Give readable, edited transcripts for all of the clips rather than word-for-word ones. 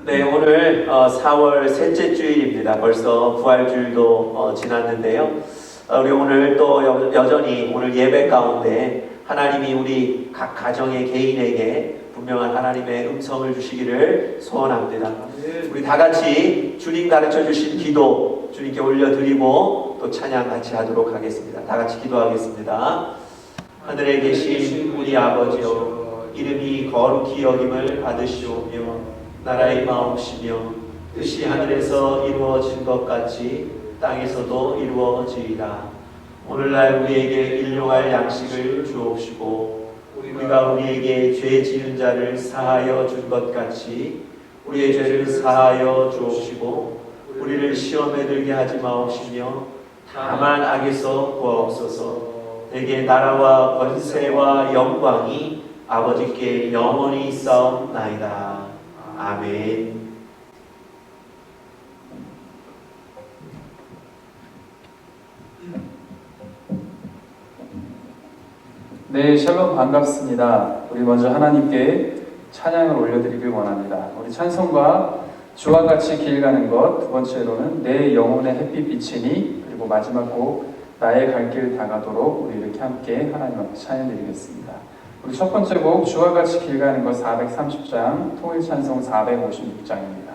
네, 오늘 4월 셋째 주일입니다. 벌써 부활주일도 지났는데요. 우리 오늘 또 여전히 오늘 예배 가운데 하나님이 우리 각 가정의 개인에게 분명한 하나님의 음성을 주시기를 소원합니다. 우리 다 같이 주님 가르쳐 주신 기도 주님께 올려드리고 또 찬양 같이 하도록 하겠습니다. 다 같이 기도하겠습니다. 하늘에 계신 우리 아버지여, 이름이 거룩히 여김을 받으시오며 나라의 마옵시며 뜻이 하늘에서 이루어진 것 같이 땅에서도 이루어지이다. 오늘날 우리에게 일용할 양식을 주옵시고 우리가 우리에게 죄 지은 자를 사하여 준 것 같이 우리의 죄를 사하여 주옵시고 우리를 시험에 들게 하지 마옵시며 다만 악에서 구하옵소서. 내게 나라와 권세와 영광이 아버지께 영원히 있사옵나이다. 아멘. 네, 샬롬 반갑습니다. 우리 먼저 하나님께 찬양을 올려드리길 원합니다. 우리 찬송가 주와 같이 길 가는 것, 두 번째로는 내 영혼의 햇빛 비치니, 그리고 마지막 곡 나의 갈 길 다가도록 우리 이렇게 함께 하나님 앞에 찬양드리겠습니다. 우리 첫 번째 곡 주와 같이 길 가는 것 430장, 통일 찬송 456장입니다.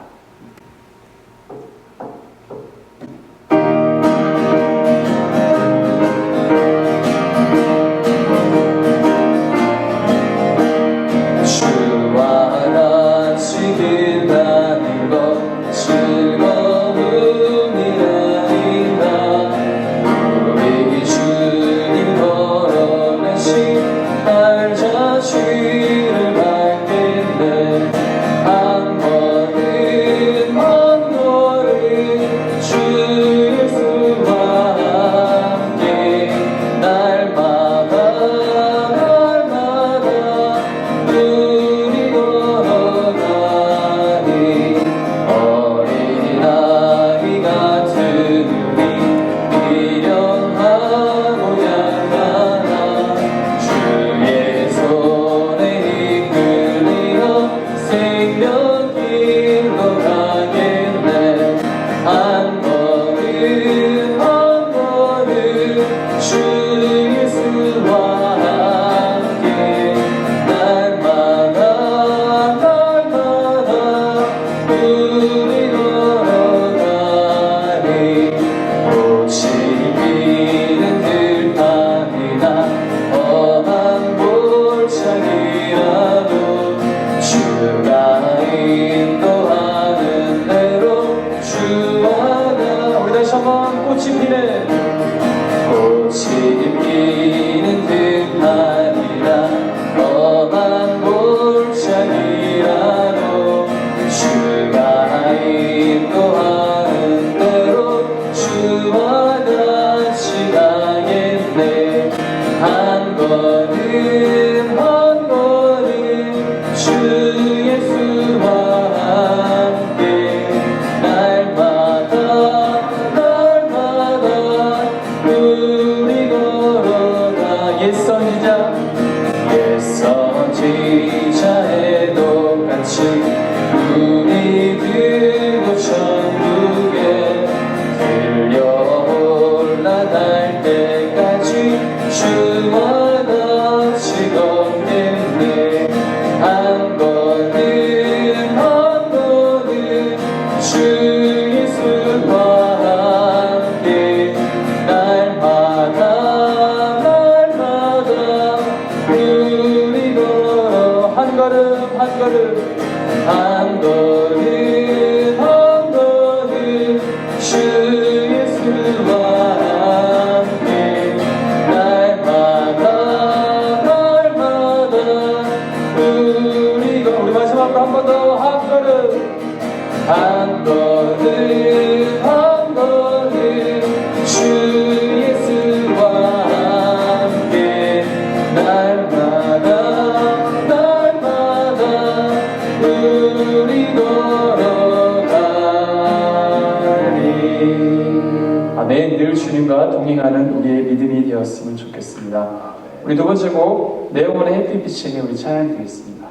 늘 주님과 동행하는 우리의 믿음이 되었으면 좋겠습니다. 우리 두 번째 곡 내 영혼의 햇빛 비치니 우리 찬양 드리겠습니다.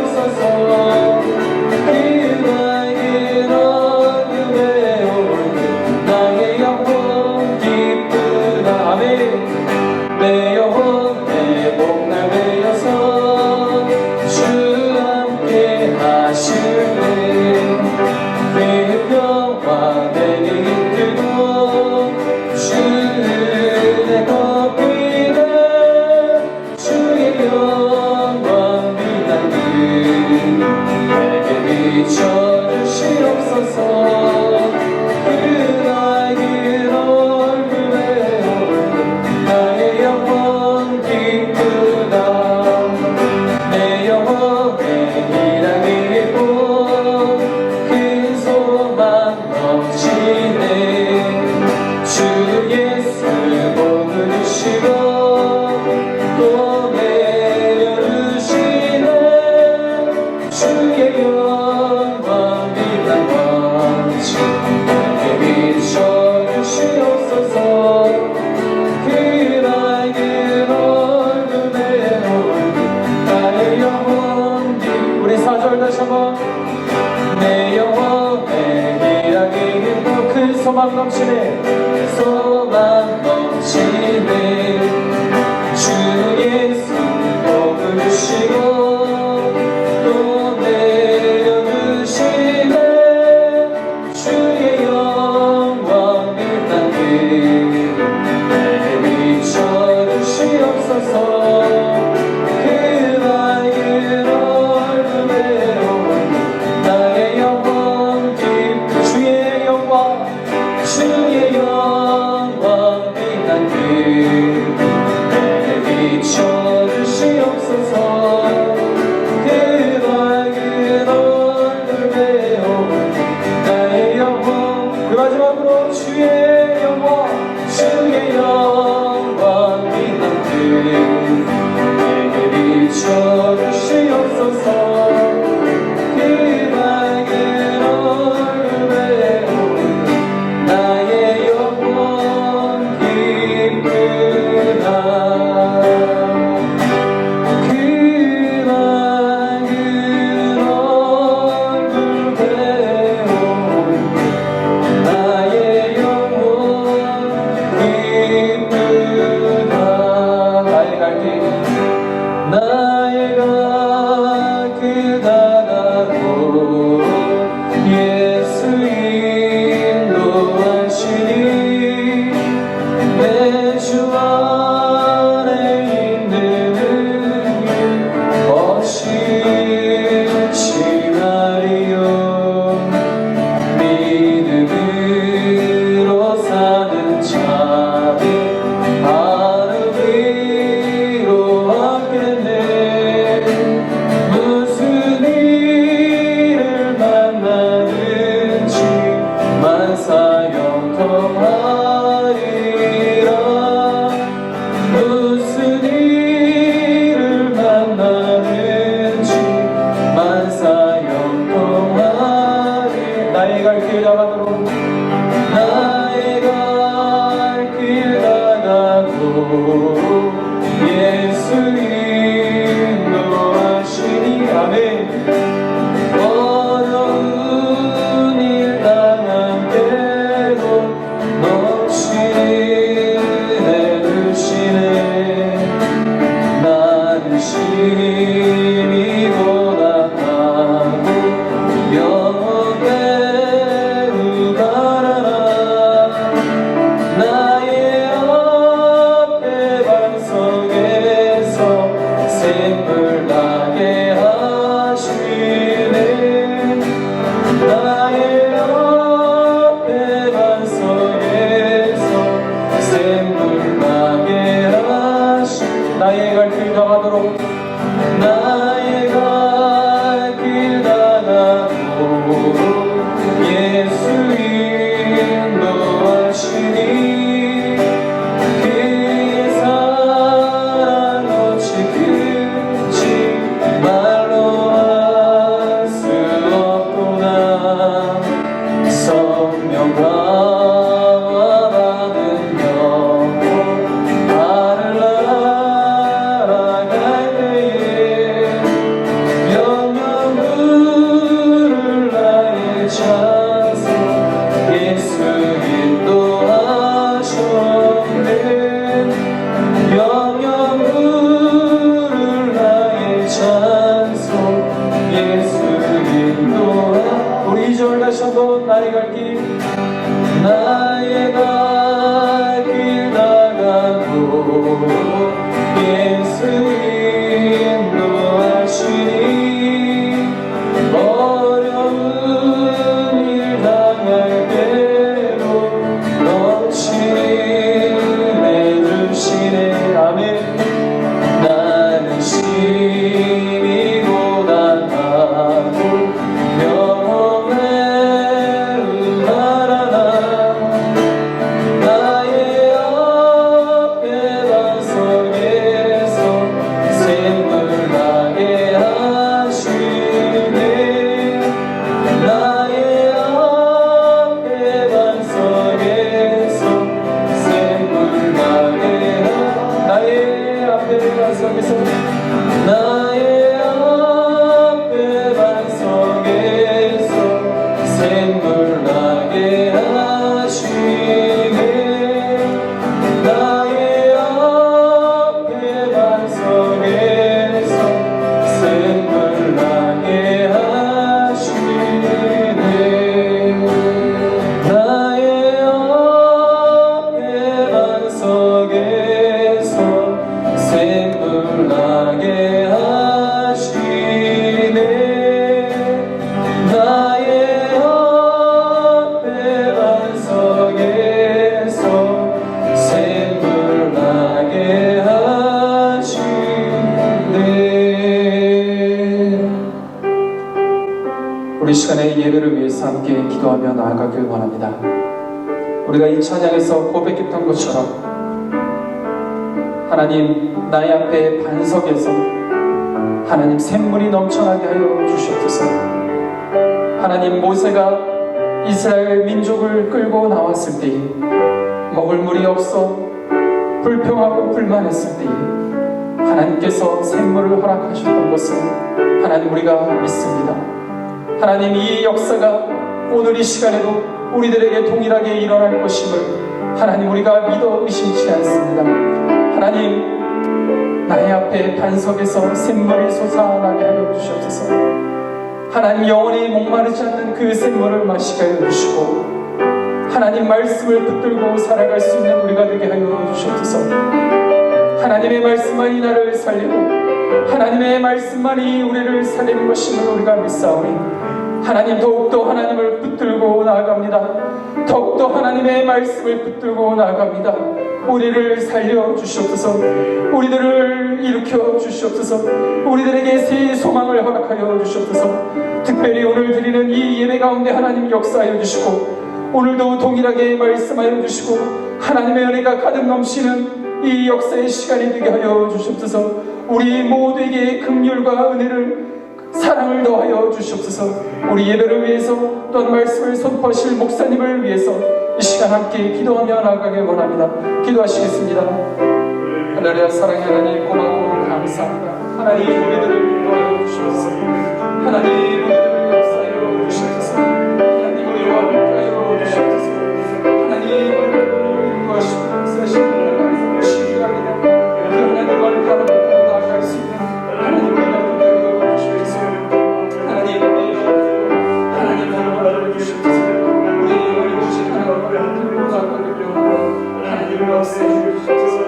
주시옵소서. 그 밝은 어둠에 오르는 나의 영혼 기쁘다. 아멘. 내 영혼 내 목날 메어서 주 함께 하실래. 그의 평화 내게 이끌고 주의 걷기를 주의 영광 빛나는 내게 비춰주시옵소서. 그 밝은 얼굴에 오르는 나의 영혼 기쁘다. 내 영혼에 희락이 있고 큰 소망 넘치네. 주 예수 복을 주시고 또 내려주시네. 주의 영광 빛난 빛이 내게 비춰주시옵소서. 그 밝은 얼굴에 오르는 나의 영혼 우리 4절 다시 한번. 내 영혼에 희락이 있고 큰 소망 넘치네. 소망 넘치네. 주 예수 복을 주시고 또 내려주시네. 주의 영광 빛난 길 내게 비춰주시옵소서. 그 밝은 얼굴에 오르는 나의 영혼 기쁘 주의 영광 빛난 길 우리 시간에 예배를 위해서 함께 기도하며 나아가길 원합니다. 우리가 이 찬양에서 고백했던 것처럼 하나님, 나의 앞에 반석에서 하나님 샘물이 넘쳐나게 하여 주시옵소서. 하나님, 모세가 이스라엘 민족을 끌고 나왔을 때에 먹을 물이 없어 불평하고 불만했을 때에 하나님께서 샘물을 허락하셨던 것을 하나님 우리가 믿습니다. 하나님, 이 역사가 오늘 이 시간에도 우리들에게 동일하게 일어날 것임을 하나님 우리가 믿어 의심치 않습니다. 하나님, 나의 앞에 반석에서 샘물이 솟아나게 하여 주시옵소서. 하나님, 영원히 목마르지 않는 그 샘물을 마시게 하여 주시고 하나님 말씀을 붙들고 살아갈 수 있는 우리가 되게 하여 주시옵소서. 하나님의 말씀만이 나를 살리고 하나님의 말씀만이 우리를 살리는 것임을 우리가 믿사오니 하나님, 더욱더 하나님을 붙들고 나아갑니다. 더욱더 하나님의 말씀을 붙들고 나아갑니다. 우리를 살려 주시옵소서. 우리들을 일으켜 주시옵소서. 우리들에게 새 소망을 허락하여 주시옵소서. 특별히 오늘 드리는 이 예배 가운데 하나님 역사하여 주시고 오늘도 동일하게 말씀하여 주시고 하나님의 은혜가 가득 넘치는 이 역사의 시간이 되게 하여 주시옵소서. 우리 모두에게 긍휼과 은혜를 사랑을 더하여 주시옵소서. 우리 예배를 위해서 또한 말씀을 선포하실 목사님을 위해서 이 시간 함께 기도하며 나아가길 원합니다. 기도하시겠습니다. 할렐루야. 사랑의 하나님, 고맙고 감사합니다. 하나님, 우리들을 도와여 주시옵소서. 하나님, 우리들을 역사하여 주시옵소서. 하나님, 우리와 함께하여 주시옵소서. 하나님, 우리를 인도하시고 역사하시는 하나님 신뢰합니다. 그 하나님과를 바라보고 나아갈 수 있는 하나님 우리가 되게 주시옵소서. 하나님, 하나님 나라를 주시옵소서. 우리 영혼이 오직 하나님을 들고 나아가길 원합니다. 하나님을 역사해 주시옵소서.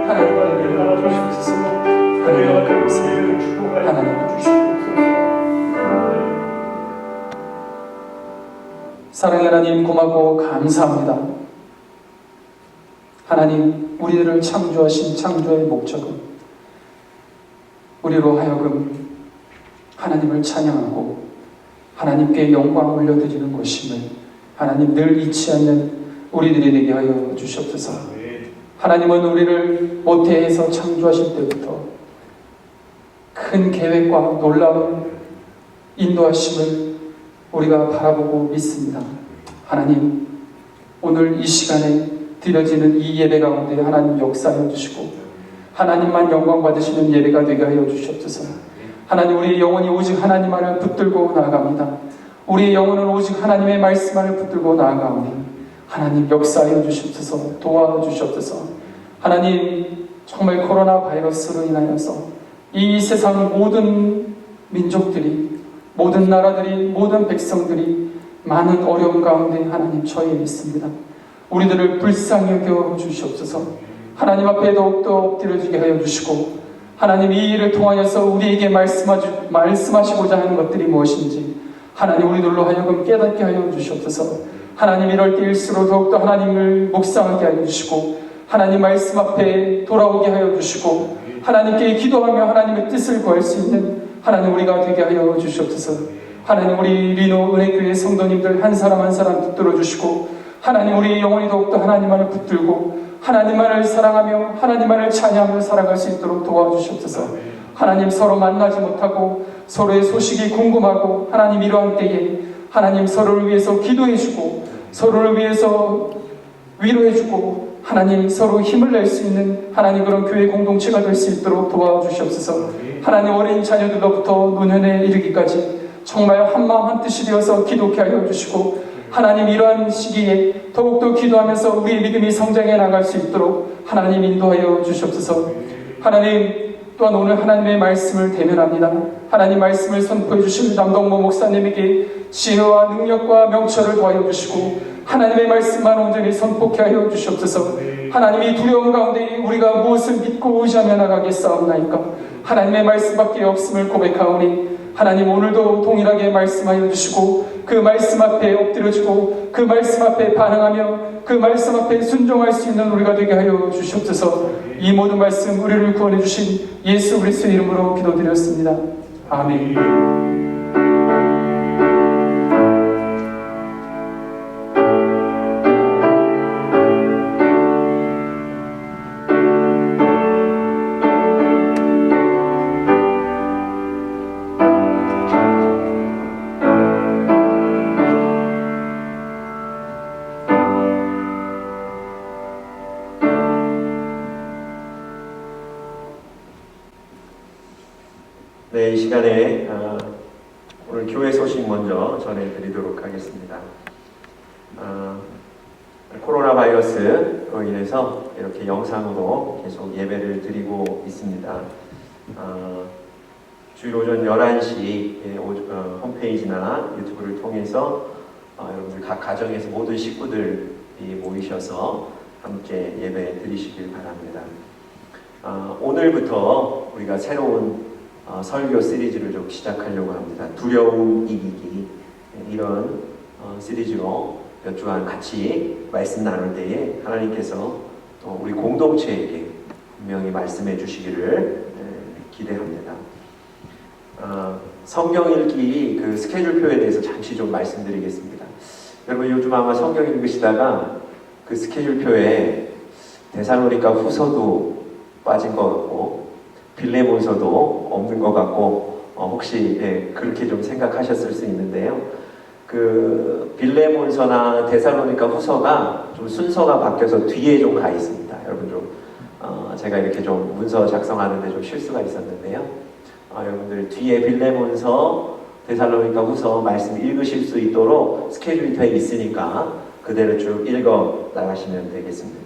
하나님을 주시옵소서. 하나님을 주시옵소서. 하나님을 주시옵소서. 사랑의 하나님, 고맙고 감사합니다. 하나님, 우리들을 창조하신 창조의 목적은 우리로 하여금 하나님을 찬양하고 하나님께 영광 올려드리는 것임을 하나님 늘 잊지 않는 우리들이 되게 하여 주시옵소서. 하나님은 우리를 모태에서 창조하실 때부터 큰 계획과 놀라운 인도하심을 우리가 바라보고 믿습니다. 하나님, 오늘 이 시간에 드려지는 이 예배 가운데 하나님 역사하여 주시고 하나님만 영광 받으시는 예배가 되게 하여 주시옵소서. 하나님, 우리의 영혼이 오직 하나님만을 붙들고 나아갑니다. 우리의 영혼은 오직 하나님의 말씀만을 붙들고 나아가오니 하나님 역사하여 주시옵소서. 도와주시옵소서. 하나님, 정말 코로나 바이러스로 인하여서 이 세상 모든 민족들이, 모든 나라들이, 모든 백성들이 많은 어려움 가운데 하나님 처해 있습니다. 우리들을 불쌍히 여겨 주시옵소서. 하나님 앞에 더욱더 엎드려지게 하여 주시고 하나님, 이 일을 통하여서 우리에게 말씀하시고자 하는 것들이 무엇인지 하나님 우리들로 하여금 깨닫게 하여 주시옵소서. 하나님, 이럴 때일수록 더욱더 하나님을 묵상하게 하여 주시고 하나님 말씀 앞에 돌아오게 하여 주시고 하나님께 기도하며 하나님의 뜻을 구할 수 있는 하나님 우리가 되게 하여 주시옵소서. 하나님, 우리 리노 은혜교회 성도님들 한 사람 한 사람 붙들어 주시고 하나님, 우리 영혼이 더욱더 하나님만을 붙들고 하나님만을 사랑하며 하나님만을 찬양하며 살아갈 수 있도록 도와주시옵소서. 하나님, 서로 만나지 못하고 서로의 소식이 궁금하고 하나님 이러한 때에 하나님 서로를 위해서 기도해주고 서로를 위해서 위로해주고 하나님 서로 힘을 낼 수 있는 하나님 그런 교회 공동체가 될 수 있도록 도와주시옵소서. 하나님, 어린 자녀들로부터 노년에 이르기까지 정말 한마음 한뜻이 되어서 기도케 하여 주시고 하나님, 이러한 시기에 더욱더 기도하면서 우리의 믿음이 성장해 나갈 수 있도록 하나님 인도하여 주시옵소서. 하나님, 또한 오늘 하나님의 말씀을 대면합니다. 하나님 말씀을 선포해 주신 남동모 목사님에게 지혜와 능력과 명철을 더하여 주시고 하나님의 말씀만 온전히 선포케 하여 주시옵소서. 하나님이 두려움 가운데 우리가 무엇을 믿고 의지하며 나가겠사옵나이까. 하나님의 말씀밖에 없음을 고백하오니 하나님, 오늘도 동일하게 말씀하여 주시고 그 말씀 앞에 엎드려지고 그 말씀 앞에 반응하며 그 말씀 앞에 순종할 수 있는 우리가 되게 하여 주시옵소서. 이 모든 말씀 우리를 구원해 주신 예수 그리스도의 이름으로 기도드렸습니다. 아멘. 시간에 오늘 교회 소식 먼저 전해드리도록 하겠습니다. 코로나 바이러스로 인해서 이렇게 영상으로 계속 예배를 드리고 있습니다. 주일 오전 11시 홈페이지나 유튜브를 통해서 여러분들 각 가정에서 모든 식구들이 모이셔서 함께 예배 드리시길 바랍니다. 오늘부터 우리가 새로운 설교 시리즈를 좀 시작하려고 합니다. 두려움 이기기, 이런 시리즈로 몇 주간 같이 말씀 나눌 때에 하나님께서 또 우리 공동체에게 분명히 말씀해 주시기를 기대합니다. 성경 읽기 그 스케줄표에 대해서 잠시 좀 말씀드리겠습니다. 여러분 요즘 아마 성경 읽으시다가 그 스케줄표에 데살로니가 후서도 빠진 것 같고 빌레몬서도 없는 것 같고 혹시 그렇게 좀 생각하셨을 수 있는데요. 그 빌레몬서나 데살로니가 후서가 좀 순서가 바뀌어서 뒤에 좀 가 있습니다. 여러분 좀 제가 이렇게 좀 문서 작성하는데 좀 실수가 있었는데요. 여러분들 뒤에 빌레몬서, 데살로니가 후서 말씀 읽으실 수 있도록 스케줄표에 있으니까 그대로 쭉 읽어 나가시면 되겠습니다.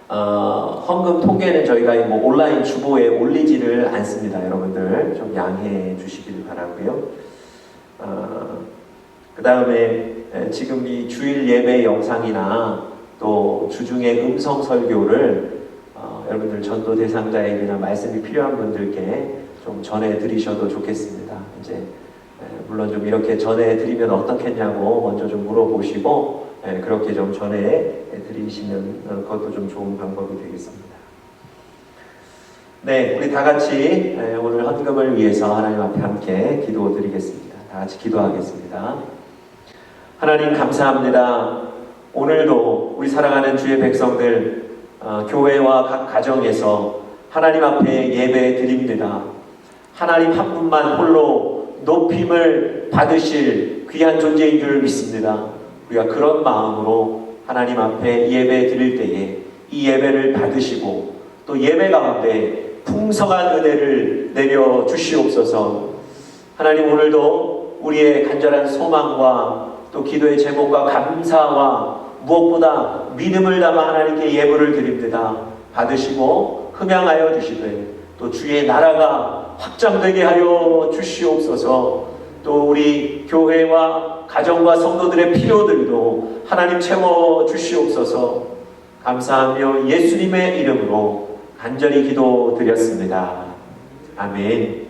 헌금 통계는 저희가 뭐 온라인 주보에 올리지를 않습니다. 여러분들 좀 양해해 주시길 바라고요. 그 다음에 지금 이 주일 예배 영상이나 또 주중에 음성 설교를 여러분들 전도 대상자에게나 말씀이 필요한 분들께 좀 전해드리셔도 좋겠습니다. 이제 물론 좀 이렇게 전해드리면 어떻겠냐고 먼저 좀 물어보시고 그렇게 좀 전해드리시면 그것도 좀 좋은 방법이 되겠습니다. 네, 우리 다 같이 오늘 헌금을 위해서 하나님 앞에 함께 기도드리겠습니다. 다 같이 기도하겠습니다. 하나님 감사합니다. 오늘도 우리 사랑하는 주의 백성들 교회와 각 가정에서 하나님 앞에 예배 드립니다. 하나님 한 분만 홀로 높임을 받으실 귀한 존재인 줄 믿습니다. 우리가 그런 마음으로 하나님 앞에 예배 드릴 때에 이 예배를 받으시고 또 예배 가운데 풍성한 은혜를 내려 주시옵소서. 하나님 오늘도 우리의 간절한 소망과 또 기도의 제목과 감사와 무엇보다 믿음을 담아 하나님께 예물을 드립니다. 받으시고 흠양하여 주시되 또 주의 나라가 확장되게 하여 주시옵소서. 또 우리 교회와 가정과 성도들의 필요들도 하나님 채워 주시옵소서. 감사하며 예수님의 이름으로 간절히 기도드렸습니다. 아멘.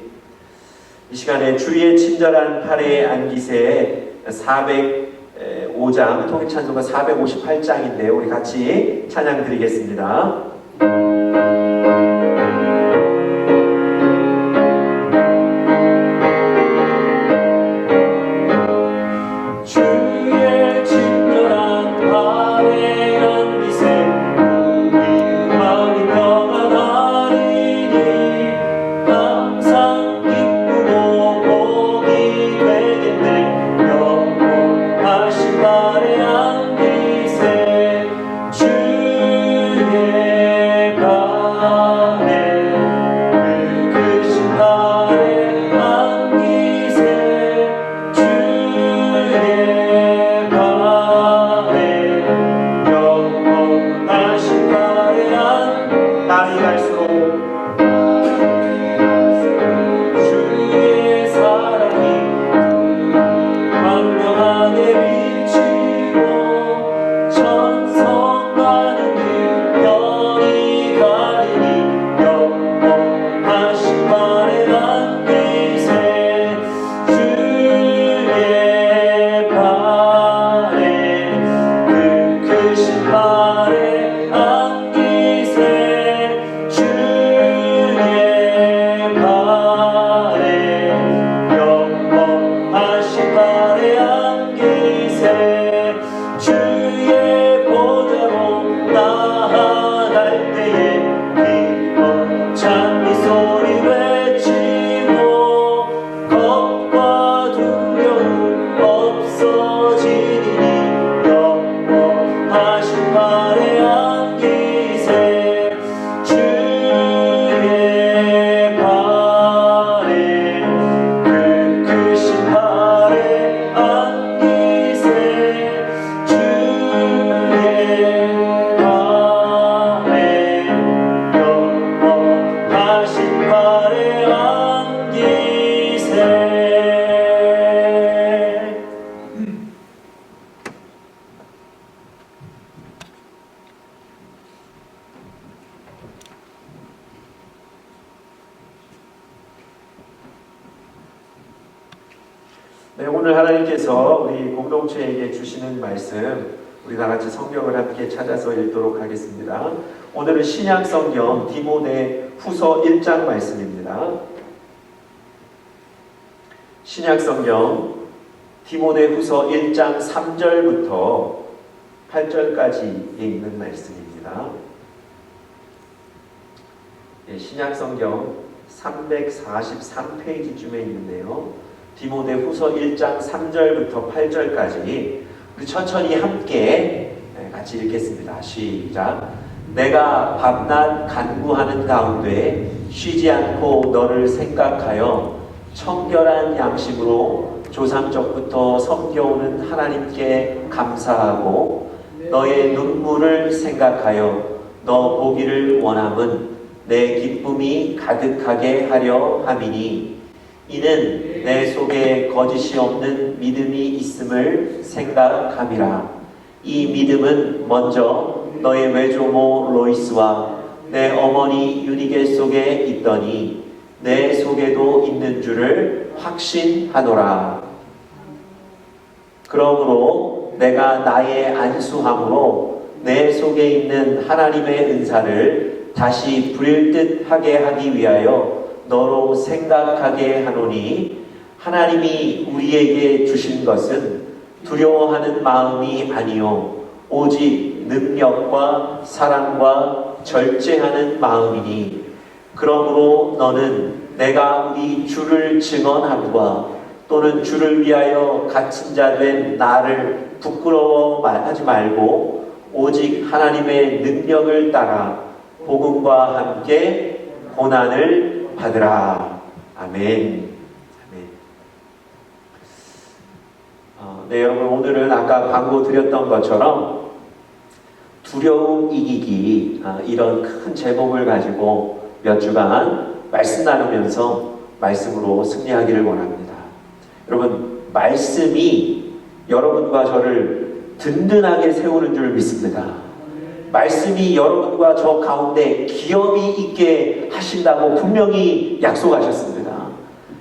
이 시간에 주의 친절한 팔에 안기세 405장 통일찬송가 458장인데요. 우리 같이 찬양 드리겠습니다. 주의 네, 오늘 하나님께서 우리 공동체에게 주시는 말씀, 우리 다 같이 성경을 함께 찾아서 읽도록 하겠습니다. 오늘은 신약 성경 디모데 후서 1장 말씀입니다. 신약 성경 디모데 후서 1장 3절부터 8절까지에 있는 말씀입니다. 네, 신약 성경 343페이지쯤에 있는데요. 디모데 후서 1장 3절부터 8절까지 우리 천천히 함께 같이 읽겠습니다. 시작. 내가 밤낮 간구하는 가운데 쉬지 않고 너를 생각하여 청결한 양심으로 조상적부터 섬겨오는 하나님께 감사하고 너의 눈물을 생각하여 너 보기를 원함은 내 기쁨이 가득하게 하려 함이니 이는 내 속에 거짓이 없는 믿음이 있음을 생각함이라. 이 믿음은 먼저 너의 외조모 로이스와 내 어머니 유니게 속에 있더니 내 속에도 있는 줄을 확신하노라. 그러므로 내가 나의 안수함으로 내 속에 있는 하나님의 은사를 다시 부릴 듯 하게 하기 위하여 너로 생각하게 하노니 하나님이 우리에게 주신 것은 두려워하는 마음이 아니요 오직 능력과 사랑과 절제하는 마음이니 그러므로 너는 내가 우리 주를 증언함과 또는 주를 위하여 갇힌 자 된 나를 부끄러워하지 말고 오직 하나님의 능력을 따라 복음과 함께 고난을 받으라. 아멘. 아멘. 네, 여러분 오늘은 아까 광고 드렸던 것처럼 두려움 이기기 이런 큰 제목을 가지고 몇 주간 말씀 나누면서 말씀으로 승리하기를 원합니다. 여러분 말씀이 여러분과 저를 든든하게 세우는 줄 믿습니다. 말씀이 여러분과 저 가운데 기업이 있게 하신다고 분명히 약속하셨습니다.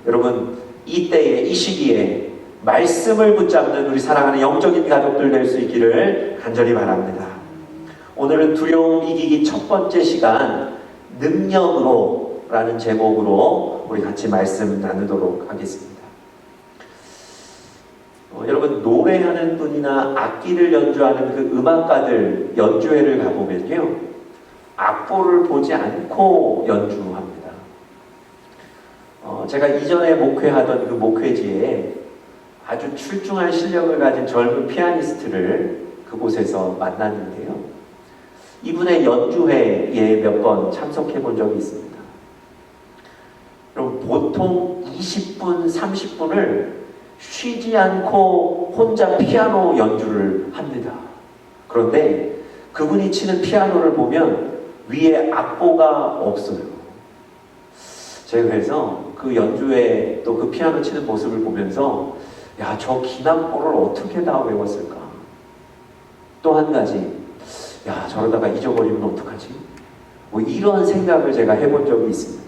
여러분 이때에 이 시기에 말씀을 붙잡는 우리 사랑하는 영적인 가족들 될 수 있기를 간절히 바랍니다. 오늘은 두려움 이기기 첫 번째 시간 능력으로 라는 제목으로 우리 같이 말씀 나누도록 하겠습니다. 여러분 노래하는 분이나 악기를 연주하는 그 음악가들 연주회를 가보면요 악보를 보지 않고 연주합니다. 제가 이전에 목회하던 그 목회지에 아주 출중한 실력을 가진 젊은 피아니스트를 그곳에서 만났는데요. 이분의 연주회에 몇 번 참석해 본 적이 있습니다. 그럼 보통 20분, 30분을 쉬지 않고 혼자 피아노 연주를 합니다. 그런데 그분이 치는 피아노를 보면 위에 악보가 없어요. 제가 그래서 그 연주회 또 그 피아노 치는 모습을 보면서 야, 저 긴 악보를 어떻게 다 외웠을까? 또 한 가지, 야, 저러다가 잊어버리면 어떡하지? 뭐 이런 생각을 제가 해본 적이 있습니다.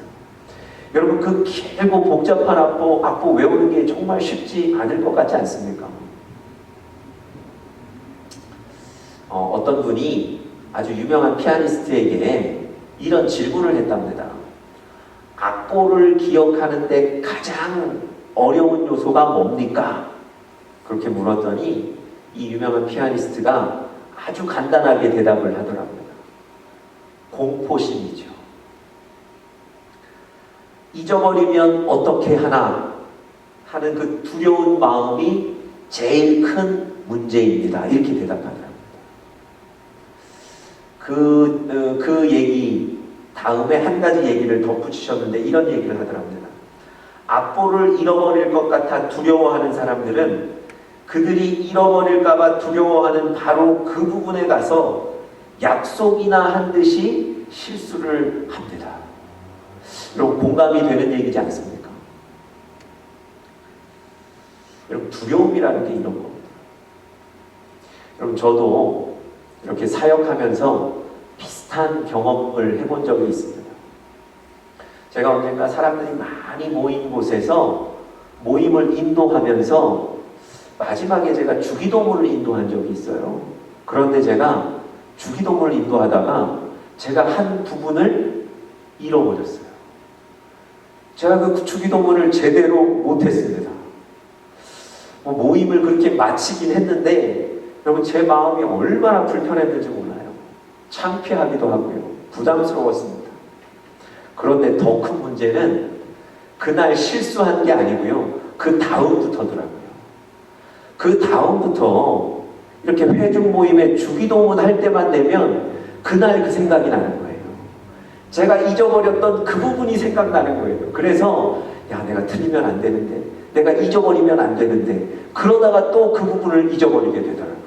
여러분 그 길고 복잡한 악보 외우는 게 정말 쉽지 않을 것 같지 않습니까? 어떤 분이 아주 유명한 피아니스트에게 이런 질문을 했답니다. 악보를 기억하는데 가장 어려운 요소가 뭡니까? 그렇게 물었더니 이 유명한 피아니스트가 아주 간단하게 대답을 하더라고요. 공포심이죠. 잊어버리면 어떻게 하나 하는 그 두려운 마음이 제일 큰 문제입니다. 이렇게 대답하더랍니다. 그 얘기 다음에 한 가지 얘기를 덧붙이셨는데 이런 얘기를 하더랍니다. 악보를 잃어버릴 것 같아 두려워하는 사람들은 그들이 잃어버릴까봐 두려워하는 바로 그 부분에 가서 약속이나 한 듯이 실수를 합니다. 여러분 공감이 되는 얘기지 않습니까? 여러분 두려움이라는 게 이런 겁니다. 여러분 저도 이렇게 사역하면서 비슷한 경험을 해본 적이 있습니다. 제가 언젠가 사람들이 많이 모인 곳에서 모임을 인도하면서 마지막에 제가 주기도문을 인도한 적이 있어요. 그런데 제가 주기도문을 인도하다가 제가 한 부분을 잃어버렸어요. 제가 그 주기도문을 제대로 못했습니다. 모임을 그렇게 마치긴 했는데 여러분 제 마음이 얼마나 불편했는지 몰라요. 창피하기도 하고요. 부담스러웠습니다. 그런데 더 큰 문제는 그날 실수한 게 아니고요. 그 다음부터더라고요. 그 다음부터 이렇게 회중 모임에 주기도문 할 때만 되면 그날 그 생각이 나는 거예요. 제가 잊어버렸던 그 부분이 생각나는 거예요. 그래서 야, 내가 틀리면 안 되는데, 내가 잊어버리면 안 되는데, 그러다가 또 그 부분을 잊어버리게 되더라고요.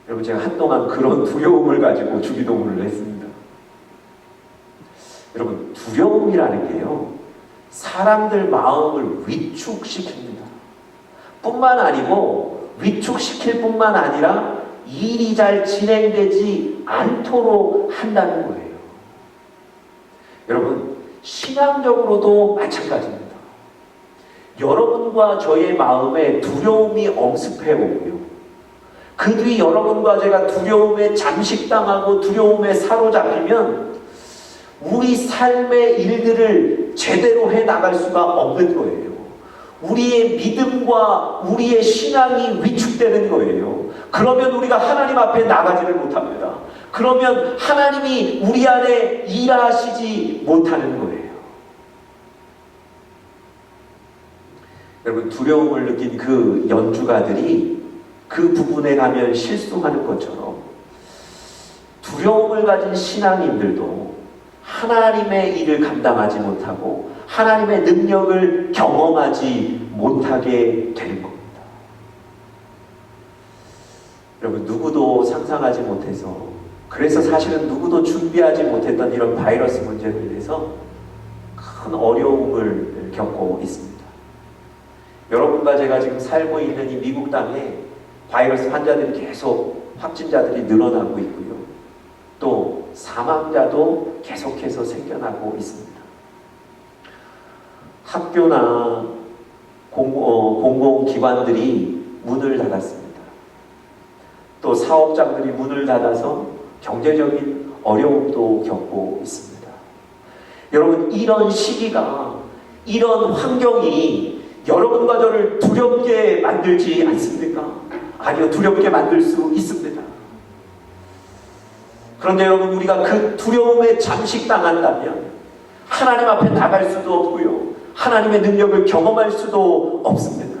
여러분, 제가 한동안 그런 두려움을 가지고 주기도문을 했습니다. 여러분, 두려움이라는 게요, 사람들 마음을 위축시킵니다. 뿐만 아니고 위축시킬 뿐만 아니라 일이 잘 진행되지 않도록 한다는 거예요. 여러분, 신앙적으로도 마찬가지입니다. 여러분과 저의 마음에 두려움이 엄습해 오고요. 그 뒤 여러분과 제가 두려움에 잠식당하고 두려움에 사로잡히면 우리 삶의 일들을 제대로 해 나갈 수가 없는 거예요. 우리의 믿음과 우리의 신앙이 위축되는 거예요. 그러면 우리가 하나님 앞에 나가지를 못합니다. 그러면 하나님이 우리 안에 일하시지 못하는 거예요. 여러분, 두려움을 느낀 그 연주가들이 그 부분에 가면 실수하는 것처럼 두려움을 가진 신앙인들도 하나님의 일을 감당하지 못하고 하나님의 능력을 경험하지 못하게 되는 겁니다. 여러분, 누구도 상상하지 못해서, 그래서 사실은 누구도 준비하지 못했던 이런 바이러스 문제로 인해서 큰 어려움을 겪고 있습니다. 여러분과 제가 지금 살고 있는 이 미국 땅에 바이러스 환자들이 계속, 확진자들이 늘어나고 있고요. 또 사망자도 계속해서 생겨나고 있습니다. 학교나 공공기관들이 문을 닫았습니다. 또 사업장들이 문을 닫아서 경제적인 어려움도 겪고 있습니다. 여러분, 이런 시기가, 이런 환경이 여러분과 저를 두렵게 만들지 않습니까? 아니요, 두렵게 만들 수 있습니다. 그런데 여러분, 우리가 그 두려움에 잠식당한다면 하나님 앞에 나갈 수도 없고요, 하나님의 능력을 경험할 수도 없습니다.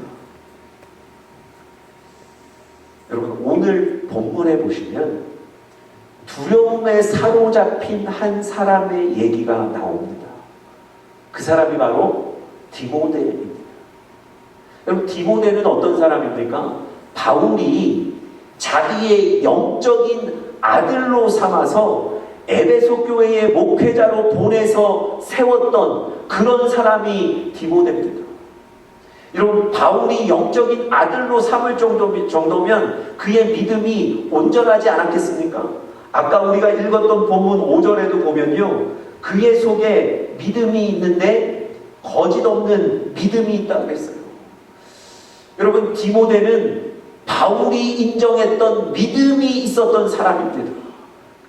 여러분, 오늘 본문에 보시면 두려움에 사로잡힌 한 사람의 얘기가 나옵니다. 그 사람이 바로 디모데입니다. 여러분, 디모데는 어떤 사람입니까? 바울이 자기의 영적인 아들로 삼아서 에베소 교회의 목회자로 보내서 세웠던 그런 사람이 디모데입니다. 여러분, 바울이 영적인 아들로 삼을 정도면 그의 믿음이 온전하지 않았겠습니까? 아까 우리가 읽었던 본문 5절에도 보면요, 그의 속에 믿음이 있는데 거짓 없는 믿음이 있다고 했어요. 여러분, 디모데는 바울이 인정했던 믿음이 있었던 사람입니다.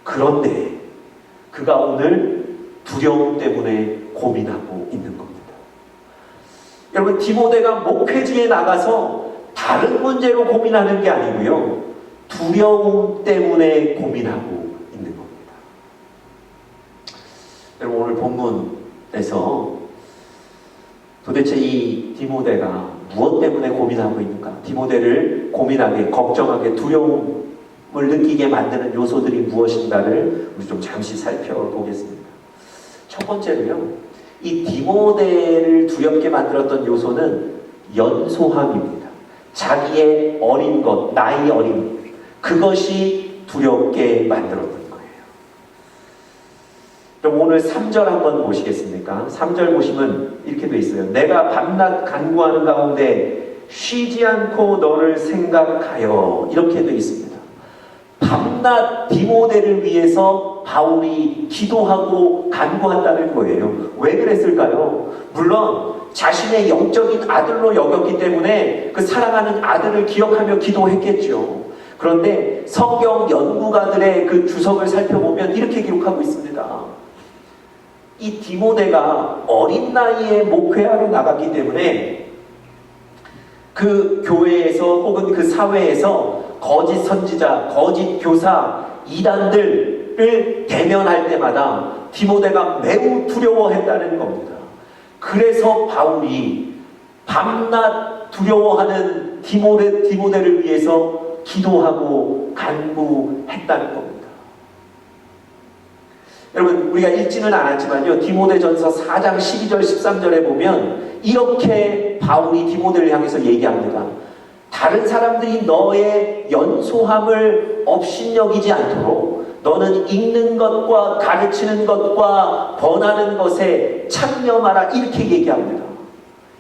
그런데 그가 오늘 두려움 때문에 고민하고 있는 겁니다. 여러분, 디모데가 목회지에 나가서 다른 문제로 고민하는 게 아니고요, 두려움 때문에 고민하고 있는 겁니다. 여러분, 오늘 본문에서 도대체 이 디모데가 무엇 때문에 고민하고 있는가? 디모데를 고민하게, 걱정하게, 두려움을 느끼게 만드는 요소들이 무엇인가를 우리 좀 잠시 살펴보겠습니다. 첫 번째로요, 이 디모데를 두렵게 만들었던 요소는 연소함입니다. 자기의 어린 것, 나이 어린 그것이 두렵게 만들었던 거예요. 그럼 오늘 3절 한번 보시겠습니까? 3절 보시면 이렇게 돼 있어요. 내가 밤낮 간구하는 가운데 쉬지 않고 너를 생각하여, 이렇게 돼 있습니다. 밤낮 디모데를 위해서 바울이 기도하고 간구한다는 거예요. 왜 그랬을까요? 물론 자신의 영적인 아들로 여겼기 때문에 그 사랑하는 아들을 기억하며 기도했겠죠. 그런데 성경 연구가들의 그 주석을 살펴보면 이렇게 기록하고 있습니다. 이 디모데가 어린 나이에 목회하러 나갔기 때문에 그 교회에서 혹은 그 사회에서 거짓 선지자, 거짓 교사, 이단들을 대면할 때마다 디모데가 매우 두려워했다는 겁니다. 그래서 바울이 밤낮 두려워하는 디모데를 위해서 기도하고 간구했다는 겁니다. 여러분, 우리가 읽지는 않았지만요, 디모데전서 4장 12절 13절에 보면 이렇게 바울이 디모데를 향해서 얘기합니다. 다른 사람들이 너의 연소함을 업신여기지 않도록 너는 읽는 것과 가르치는 것과 번하는 것에 창념하라, 이렇게 얘기합니다.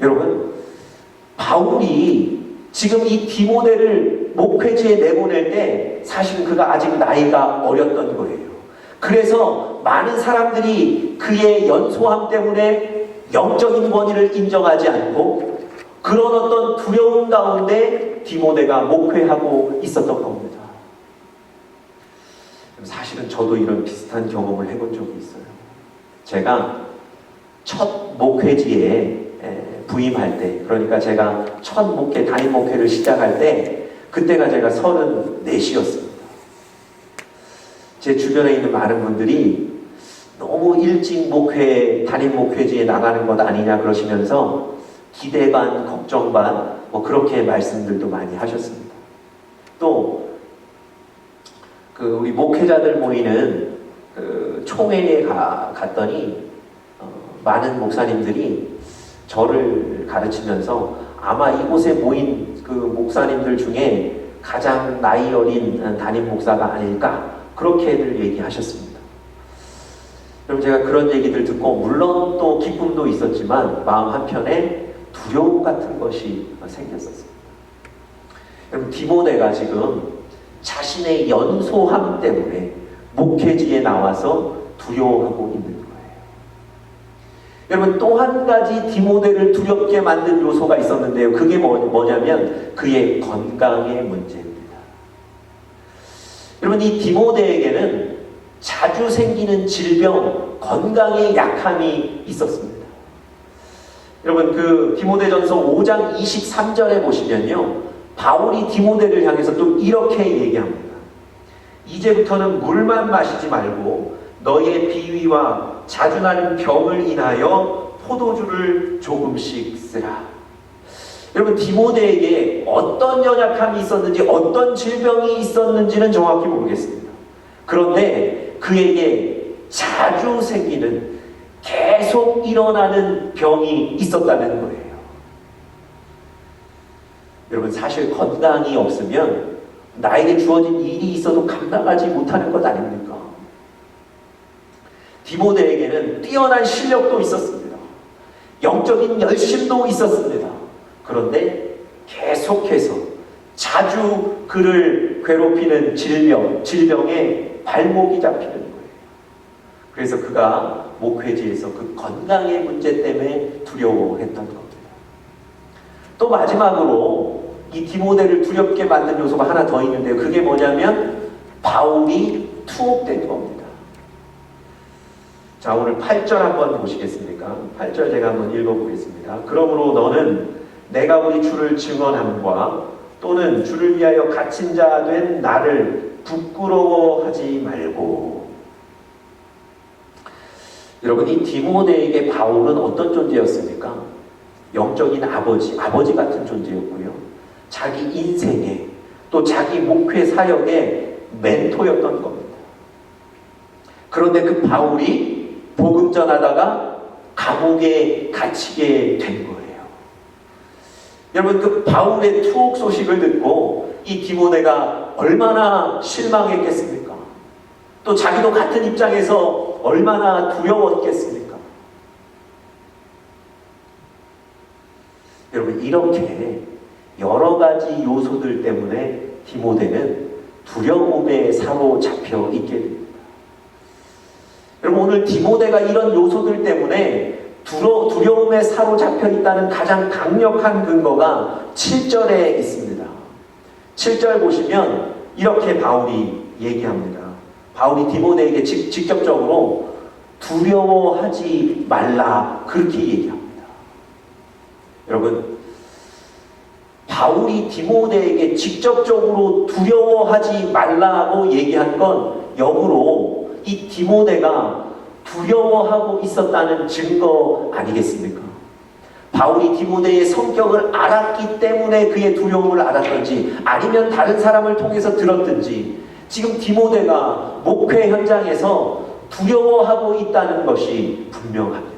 여러분, 바울이 지금 이 디모데를 목회지에 내보낼 때 사실은 그가 아직 나이가 어렸던 거예요. 그래서 많은 사람들이 그의 연소함 때문에 영적인 권위를 인정하지 않고 그런 어떤 두려움 가운데 디모데가 목회하고 있었던 겁니다. 사실은 저도 이런 비슷한 경험을 해본 적이 있어요. 제가 첫 목회지에 부임할 때, 그러니까 제가 첫 목회, 담임 목회를 시작할 때 그때가 제가 34이었습니다. 제 주변에 있는 많은 분들이 너무 일찍 담임 목회지에 나가는 것 아니냐 그러시면서 기대 반, 걱정 반, 그렇게 말씀들도 많이 하셨습니다. 또, 우리 목회자들 모이는 총회에 갔더니, 많은 목사님들이 저를 가르치면서 아마 이곳에 모인 그 목사님들 중에 가장 나이 어린 담임 목사가 아닐까, 그렇게들 얘기하셨습니다. 그럼 제가 그런 얘기들 듣고 물론 또 기쁨도 있었지만 마음 한편에 두려움 같은 것이 생겼었습니다. 여러분, 디모데가 지금 자신의 연소함 때문에 목회지에 나와서 두려워하고 있는 거예요. 여러분, 또 한 가지 디모데를 두렵게 만든 요소가 있었는데요. 그게 뭐냐면 그의 건강의 문제입니다. 여러분, 이 디모데에게는 자주 생기는 질병, 건강의 약함이 있었습니다. 여러분, 디모데전서 5장 23절에 보시면요, 바울이 디모데를 향해서 또 이렇게 얘기합니다. 이제부터는 물만 마시지 말고 너의 비위와 자주 나는 병을 인하여 포도주를 조금씩 쓰라. 여러분, 디모데에게 어떤 연약함이 있었는지, 어떤 질병이 있었는지는 정확히 모르겠습니다. 그런데 그에게 자주 생기는, 계속 일어나는 병이 있었다는 거예요. 여러분, 사실 건강이 없으면 나에게 주어진 일이 있어도 감당하지 못하는 것 아닙니까? 디모데에게는 뛰어난 실력도 있었습니다. 영적인 열심도 있었습니다. 그런데 계속해서 자주 그를 괴롭히는 질병에 발목이 잡히는 거예요. 그래서 그가 목회지에서 그 건강의 문제 때문에 두려워했던 겁니다. 또 마지막으로 이 디모데를 두렵게 만든 요소가 하나 더 있는데요. 그게 뭐냐면 바울이 투옥된 겁니다. 자, 오늘 8절 한번 보시겠습니까? 8절 제가 한번 읽어보겠습니다. 그러므로 너는 내가 우리 주를 증언함과 또는 주를 위하여 갇힌 자 된 나를 부끄러워하지 말고. 여러분, 이 디모데에게 바울은 어떤 존재였습니까? 영적인 아버지 같은 존재였고요. 자기 인생에, 또 자기 목회 사역의 멘토였던 겁니다. 그런데 그 바울이 복음 전하다가 감옥에 갇히게 된 거예요. 여러분, 그 바울의 투옥 소식을 듣고 이 디모데가 얼마나 실망했겠습니까? 또 자기도 같은 입장에서 얼마나 두려웠겠습니까? 여러분, 이렇게 여러 가지 요소들 때문에 디모데는 두려움에 사로잡혀 있게 됩니다. 여러분, 오늘 디모데가 이런 요소들 때문에 두려움에 사로잡혀 있다는 가장 강력한 근거가 7절에 있습니다. 7절 보시면 이렇게 바울이 얘기합니다. 바울이 디모데에게 직접적으로 두려워하지 말라 그렇게 얘기합니다. 여러분, 바울이 디모데에게 직접적으로 두려워하지 말라고 얘기한 건 역으로 이 디모데가 두려워하고 있었다는 증거 아니겠습니까? 바울이 디모데의 성격을 알았기 때문에 그의 두려움을 알았던지, 아니면 다른 사람을 통해서 들었든지, 지금 디모데가 목회 현장에서 두려워하고 있다는 것이 분명합니다.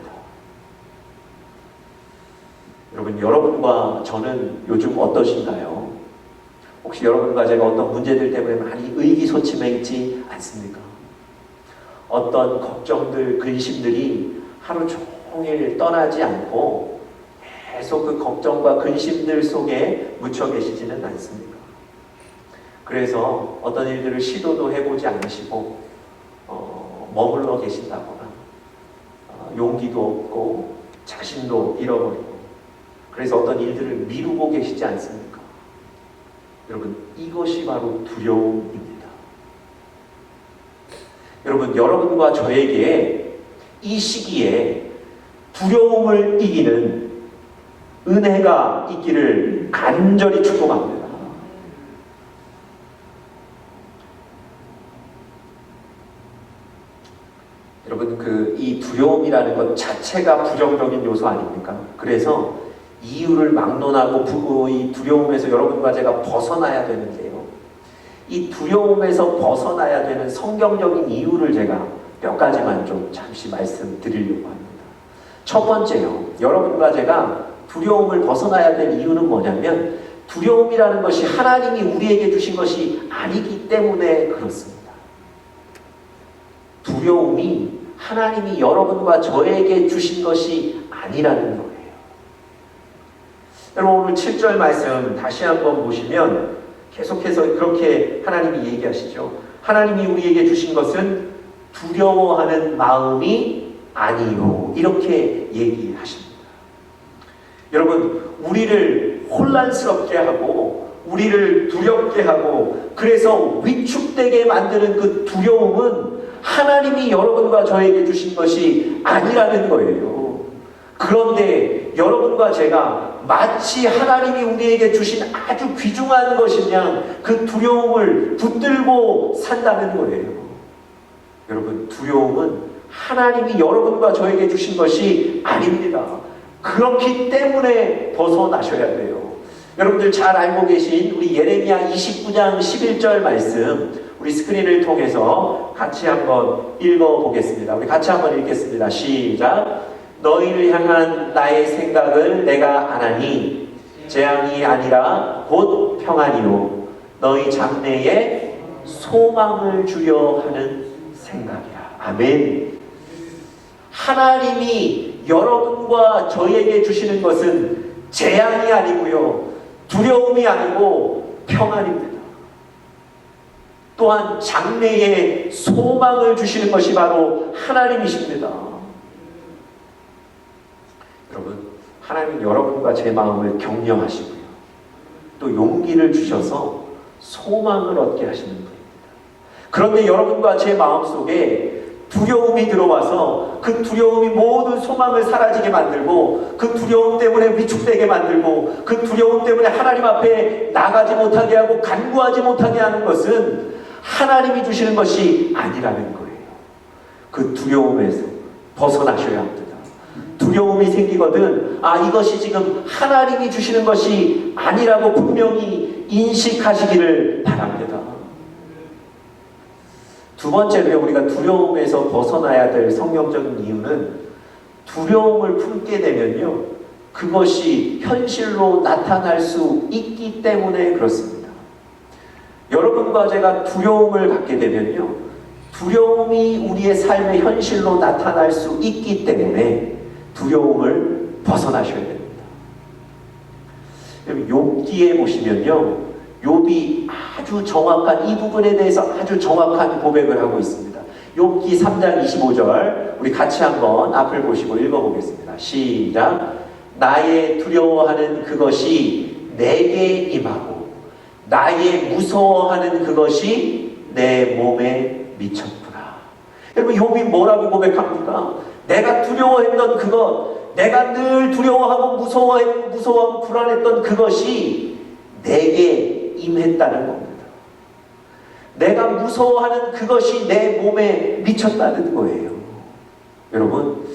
여러분, 여러분과 저는 요즘 어떠신가요? 혹시 여러분과 제가 어떤 문제들 때문에 많이 의기소침해 있지 않습니까? 어떤 걱정들, 근심들이 하루 종일 떠나지 않고 계속 그 걱정과 근심들 속에 묻혀 계시지는 않습니까? 그래서 어떤 일들을 시도도 해보지 않으시고 머물러 계신다거나 용기도 없고 자신도 잃어버리고, 그래서 어떤 일들을 미루고 계시지 않습니까? 여러분, 이것이 바로 두려움입니다. 여러분, 여러분과 저에게 이 시기에 두려움을 이기는 은혜가 있기를 간절히 축복합니다. 여러분, 이 두려움이라는 것 자체가 부정적인 요소 아닙니까? 그래서 이유를 막론하고 이 두려움에서 여러분과 제가 벗어나야 되는데요. 이 두려움에서 벗어나야 되는 성경적인 이유를 제가 몇 가지만 좀 잠시 말씀드리려고 합니다. 첫 번째요. 여러분과 제가 두려움을 벗어나야 될 이유는 뭐냐면, 두려움이라는 것이 하나님이 우리에게 주신 것이 아니기 때문에 그렇습니다. 두려움이 하나님이 여러분과 저에게 주신 것이 아니라는 거예요. 여러분, 오늘 7절 말씀 다시 한번 보시면 계속해서 그렇게 하나님이 얘기하시죠. 하나님이 우리에게 주신 것은 두려워하는 마음이 아니요, 이렇게 얘기하십니다. 여러분, 우리를 혼란스럽게 하고 우리를 두렵게 하고 그래서 위축되게 만드는 그 두려움은 하나님이 여러분과 저에게 주신 것이 아니라는 거예요. 그런데 여러분과 제가 마치 하나님이 우리에게 주신 아주 귀중한 것인 양 그 두려움을 붙들고 산다는 거예요. 여러분, 두려움은 하나님이 여러분과 저에게 주신 것이 아닙니다. 그렇기 때문에 벗어나셔야 돼요. 여러분들 잘 알고 계신 우리 예레미야 29장 11절 말씀, 우리 스크린을 통해서 같이 한번 읽어보겠습니다. 우리 같이 한번 읽겠습니다. 시작. 너희를 향한 나의 생각을 내가 아나니 재앙이 아니라 곧 평안이요 너희 장래에 소망을 주려 하는 생각이라. 아멘. 하나님이 여러분과 저에게 주시는 것은 재앙이 아니고요, 두려움이 아니고 평안입니다. 또한 장래에 소망을 주시는 것이 바로 하나님이십니다. 여러분, 하나님은 여러분과 제 마음을 격려하시고요, 또 용기를 주셔서 소망을 얻게 하시는 분입니다. 그런데 여러분과 제 마음속에 두려움이 들어와서 그 두려움이 모든 소망을 사라지게 만들고, 그 두려움 때문에 위축되게 만들고, 그 두려움 때문에 하나님 앞에 나가지 못하게 하고 간구하지 못하게 하는 것은 하나님이 주시는 것이 아니라는 거예요. 그 두려움에서 벗어나셔야 합니다. 두려움이 생기거든 이것이 지금 하나님이 주시는 것이 아니라고 분명히 인식하시기를 바랍니다. 두 번째로 우리가 두려움에서 벗어나야 될 성경적인 이유는, 두려움을 품게 되면요, 그것이 현실로 나타날 수 있기 때문에 그렇습니다. 여러분과 제가 두려움을 갖게 되면요, 두려움이 우리의 삶의 현실로 나타날 수 있기 때문에 두려움을 벗어나셔야 됩니다. 욥기에 보시면요, 욥이 아주 정확한 이 부분에 대해서 아주 정확한 고백을 하고 있습니다. 욥기 3장 25절 우리 같이 한번 앞을 보시고 읽어보겠습니다. 시작. 나의 두려워하는 그것이 내게 임하고 나의 무서워하는 그것이 내 몸에 미쳤구나. 여러분 욥이 뭐라고 고백합니까? 내가 두려워했던 그것, 내가 늘 두려워하고 무서워하고 불안했던 그것이 내게 임했다는 겁니다. 내가 무서워하는 그것이 내 몸에 미쳤다는 거예요. 여러분,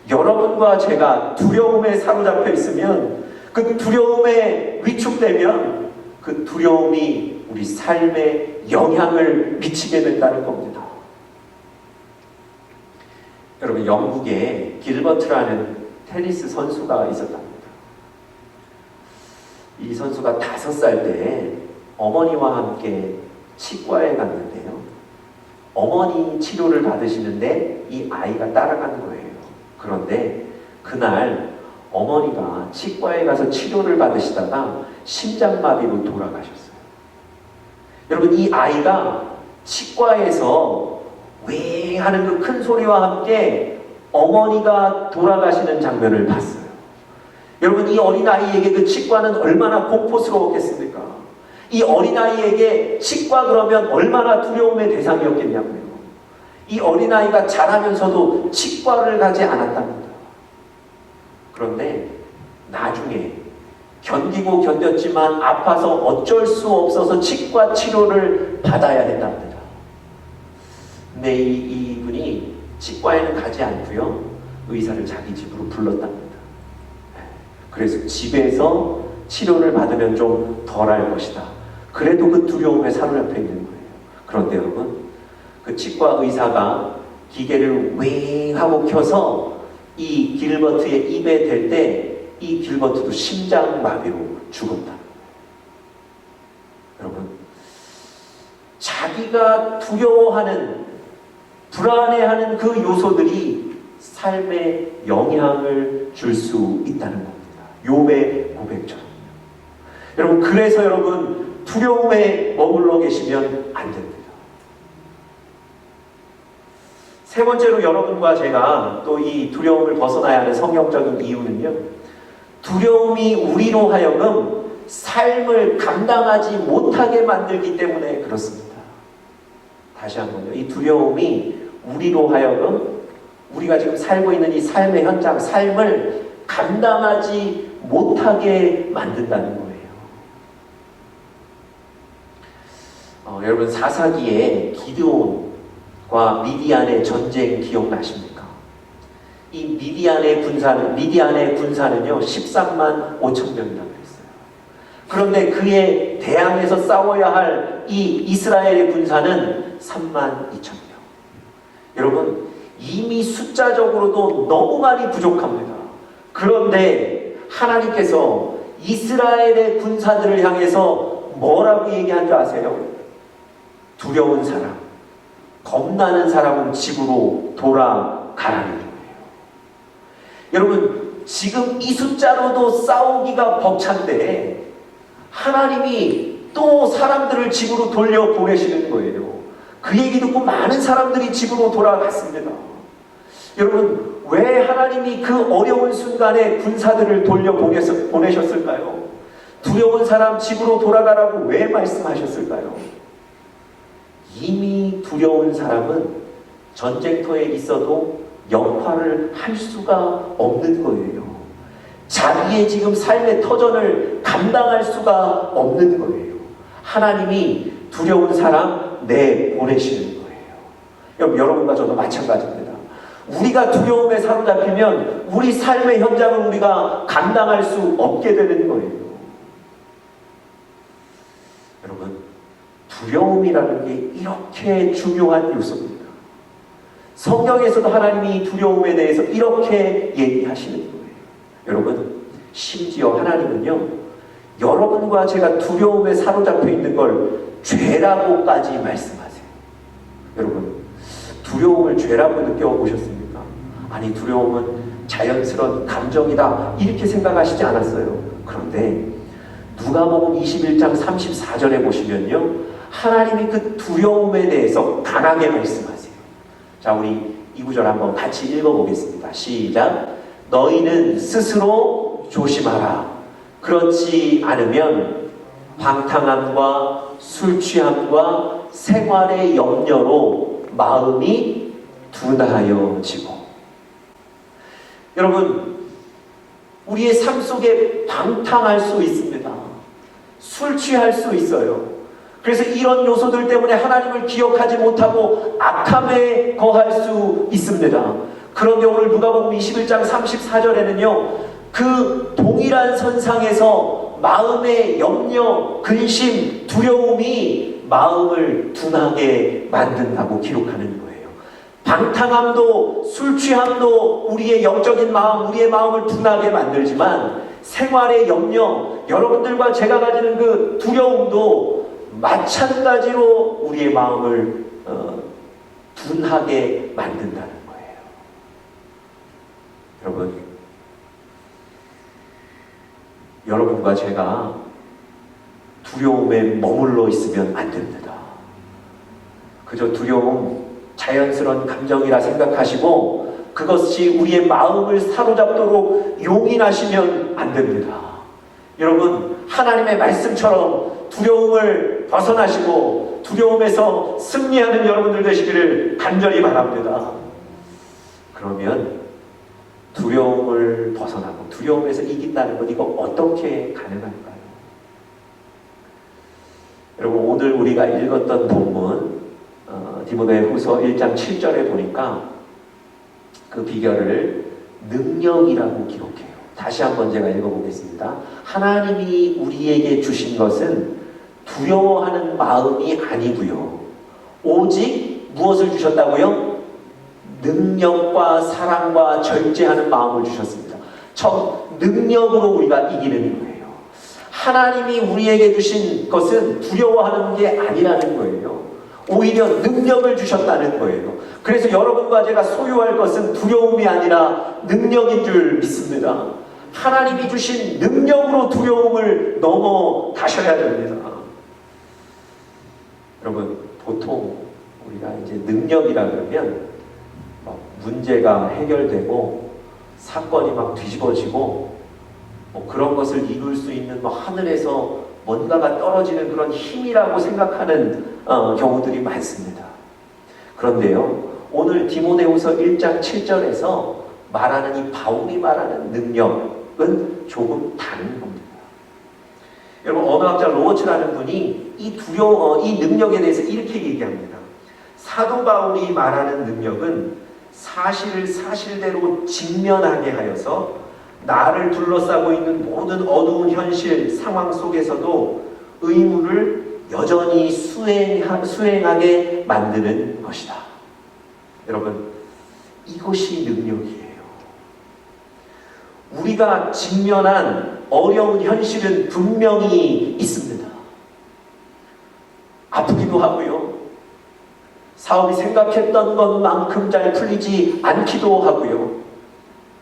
여러분과 제가 두려움에 사로잡혀 있으면, 그 두려움에 위축되면 그 두려움이 우리 삶에 영향을 미치게 된다는 겁니다. 여러분, 영국에 길버트라는 테니스 선수가 있었답니다. 이 선수가 5살 때 어머니와 함께 치과에 갔는데요. 어머니 치료를 받으시는데 이 아이가 따라간 거예요. 그런데 그날 어머니가 치과에 가서 치료를 받으시다가 심장마비로 돌아가셨어요. 여러분, 이 아이가 치과에서 왜 하는 그 큰 소리와 함께 어머니가 돌아가시는 장면을 봤어요. 여러분, 이 어린아이에게 그 치과는 얼마나 공포스러웠겠습니까? 이 어린아이에게 치과 그러면 얼마나 두려움의 대상이었겠냐고요. 이 어린아이가 자라면서도 치과를 가지 않았답니다. 그런데 나중에 견디고 견뎠지만 아파서 어쩔 수 없어서 치과 치료를 받아야 했답니다. 근데 이분이 치과에는 가지 않고요, 의사를 자기 집으로 불렀답니다. 그래서 집에서 치료를 받으면 좀 덜할 것이다. 그래도 그 두려움에 사로잡혀 있는 거예요. 그런데 여러분, 그 치과 의사가 기계를 웽 하고 켜서 이 길버트의 입에 댈 때 이 길버트도 심장마비로 죽었다. 여러분, 자기가 두려워하는, 불안해하는 그 요소들이 삶에 영향을 줄 수 있다는 겁니다. 욥의 고백처럼. 여러분, 그래서 여러분, 두려움에 머물러 계시면 안 됩니다. 세 번째로 여러분과 제가 또 이 두려움을 벗어나야 하는 성경적인 이유는요, 두려움이 우리로 하여금 삶을 감당하지 못하게 만들기 때문에 그렇습니다. 다시 한번요, 이 두려움이 우리로 하여금 우리가 지금 살고 있는 이 삶의 현장, 삶을 감당하지 못하게 만든다는 거예요. 여러분, 사사기에 기드온과 미디안의 전쟁 기억나십니까? 이 미디안의 군사는요 13만 5천 명이라고 했어요. 그런데 그에 대항해서 싸워야 할 이 이스라엘의 군사는 3만 2천 명. 여러분, 이미 숫자적으로도 너무 많이 부족합니다. 그런데 하나님께서 이스라엘의 군사들을 향해서 뭐라고 얘기한 줄 아세요? 두려운 사람, 겁나는 사람은 집으로 돌아가라는 거예요. 여러분, 지금 이 숫자로도 싸우기가 벅찬데 하나님이 또 사람들을 집으로 돌려보내시는 거예요. 그 얘기 듣고 많은 사람들이 집으로 돌아갔습니다. 여러분, 왜 하나님이 그 어려운 순간에 군사들을 돌려보내셨을까요? 두려운 사람 집으로 돌아가라고 왜 말씀하셨을까요? 이미 두려운 사람은 전쟁터에 있어도 역할을 할 수가 없는 거예요. 자기의 지금 삶의 터전을 감당할 수가 없는 거예요. 하나님이 두려운 사람 내보내시는 거예요. 여러분과 저도 마찬가지입니다. 우리가 두려움에 사로잡히면 우리 삶의 현장을 우리가 감당할 수 없게 되는 거예요. 여러분, 두려움이라는 게 이렇게 중요한 요소입니다. 성경에서도 하나님이 두려움에 대해서 이렇게 얘기하시는 거예요. 여러분, 심지어 하나님은요, 여러분과 제가 두려움에 사로잡혀 있는 걸 죄라고까지 말씀하세요. 여러분, 두려움을 죄라고 느껴보셨습니까? 아니, 두려움은 자연스러운 감정이다, 이렇게 생각하시지 않았어요. 그런데 누가복음 21장 34절에 보시면요, 하나님이 그 두려움에 대해서 강하게 말씀하세요. 자, 우리 이 구절 한번 같이 읽어보겠습니다. 시작. 너희는 스스로 조심하라. 그렇지 않으면 방탕함과 술 취함과 생활의 염려로 마음이 둔하여지고. 여러분, 우리의 삶 속에 방탕할 수 있습니다. 술 취할 수 있어요. 그래서 이런 요소들 때문에 하나님을 기억하지 못하고 악함에 거할 수 있습니다. 그런데 오늘 누가복음 21장 34절에는요, 그 동일한 선상에서 마음의 염려, 근심, 두려움이 마음을 둔하게 만든다고 기록하는 거예요. 방탕함도 술 취함도 우리의 영적인 마음, 우리의 마음을 둔하게 만들지만 생활의 염려, 여러분들과 제가 가지는 그 두려움도 마찬가지로 우리의 마음을 둔하게 만든다는 거예요. 여러분, 여러분과 제가 두려움에 머물러 있으면 안 됩니다. 그저 두려움, 자연스러운 감정이라 생각하시고 그것이 우리의 마음을 사로잡도록 용인하시면 안 됩니다. 여러분, 하나님의 말씀처럼 두려움을 벗어나시고 두려움에서 승리하는 여러분들 되시기를 간절히 바랍니다. 그러면 두려움을 벗어나고 두려움에서 이긴다는 것, 이거 어떻게 가능할까요? 여러분, 오늘 우리가 읽었던 본문 디모데후서 1장 7절에 보니까 그 비결을 능력이라고 기록해요. 다시 한번 제가 읽어보겠습니다. 하나님이 우리에게 주신 것은 두려워하는 마음이 아니고요, 오직 무엇을 주셨다고요? 능력과 사랑과 절제하는 마음을 주셨습니다. 능력으로 우리가 이기는 거예요. 하나님이 우리에게 주신 것은 두려워하는 게 아니라는 거예요. 오히려 능력을 주셨다는 거예요. 그래서 여러분과 제가 소유할 것은 두려움이 아니라 능력인 줄 믿습니다. 하나님이 주신 능력으로 두려움을 넘어가셔야 됩니다. 여러분, 보통 우리가 이제 능력이라 그러면 막 문제가 해결되고 사건이 막 뒤집어지고 뭐 그런 것을 이룰 수 있는 뭐 하늘에서 뭔가가 떨어지는 그런 힘이라고 생각하는 경우들이 많습니다. 그런데요, 오늘 디모데후서 1장 7절에서 말하는 이 바울이 말하는 능력은 조금 다른 겁니다. 여러분, 언어학자 로어츠라는 분이 이 능력에 대해서 이렇게 얘기합니다. 사도 바울이 말하는 능력은 사실을 사실대로 직면하게 하여서 나를 둘러싸고 있는 모든 어두운 현실 상황 속에서도 의무를 여전히 수행하게 만드는 것이다. 여러분, 이것이 능력이에요. 우리가 직면한 어려운 현실은 분명히 있습니다. 아프기도 하고요, 사업이 생각했던 것만큼 잘 풀리지 않기도 하고요,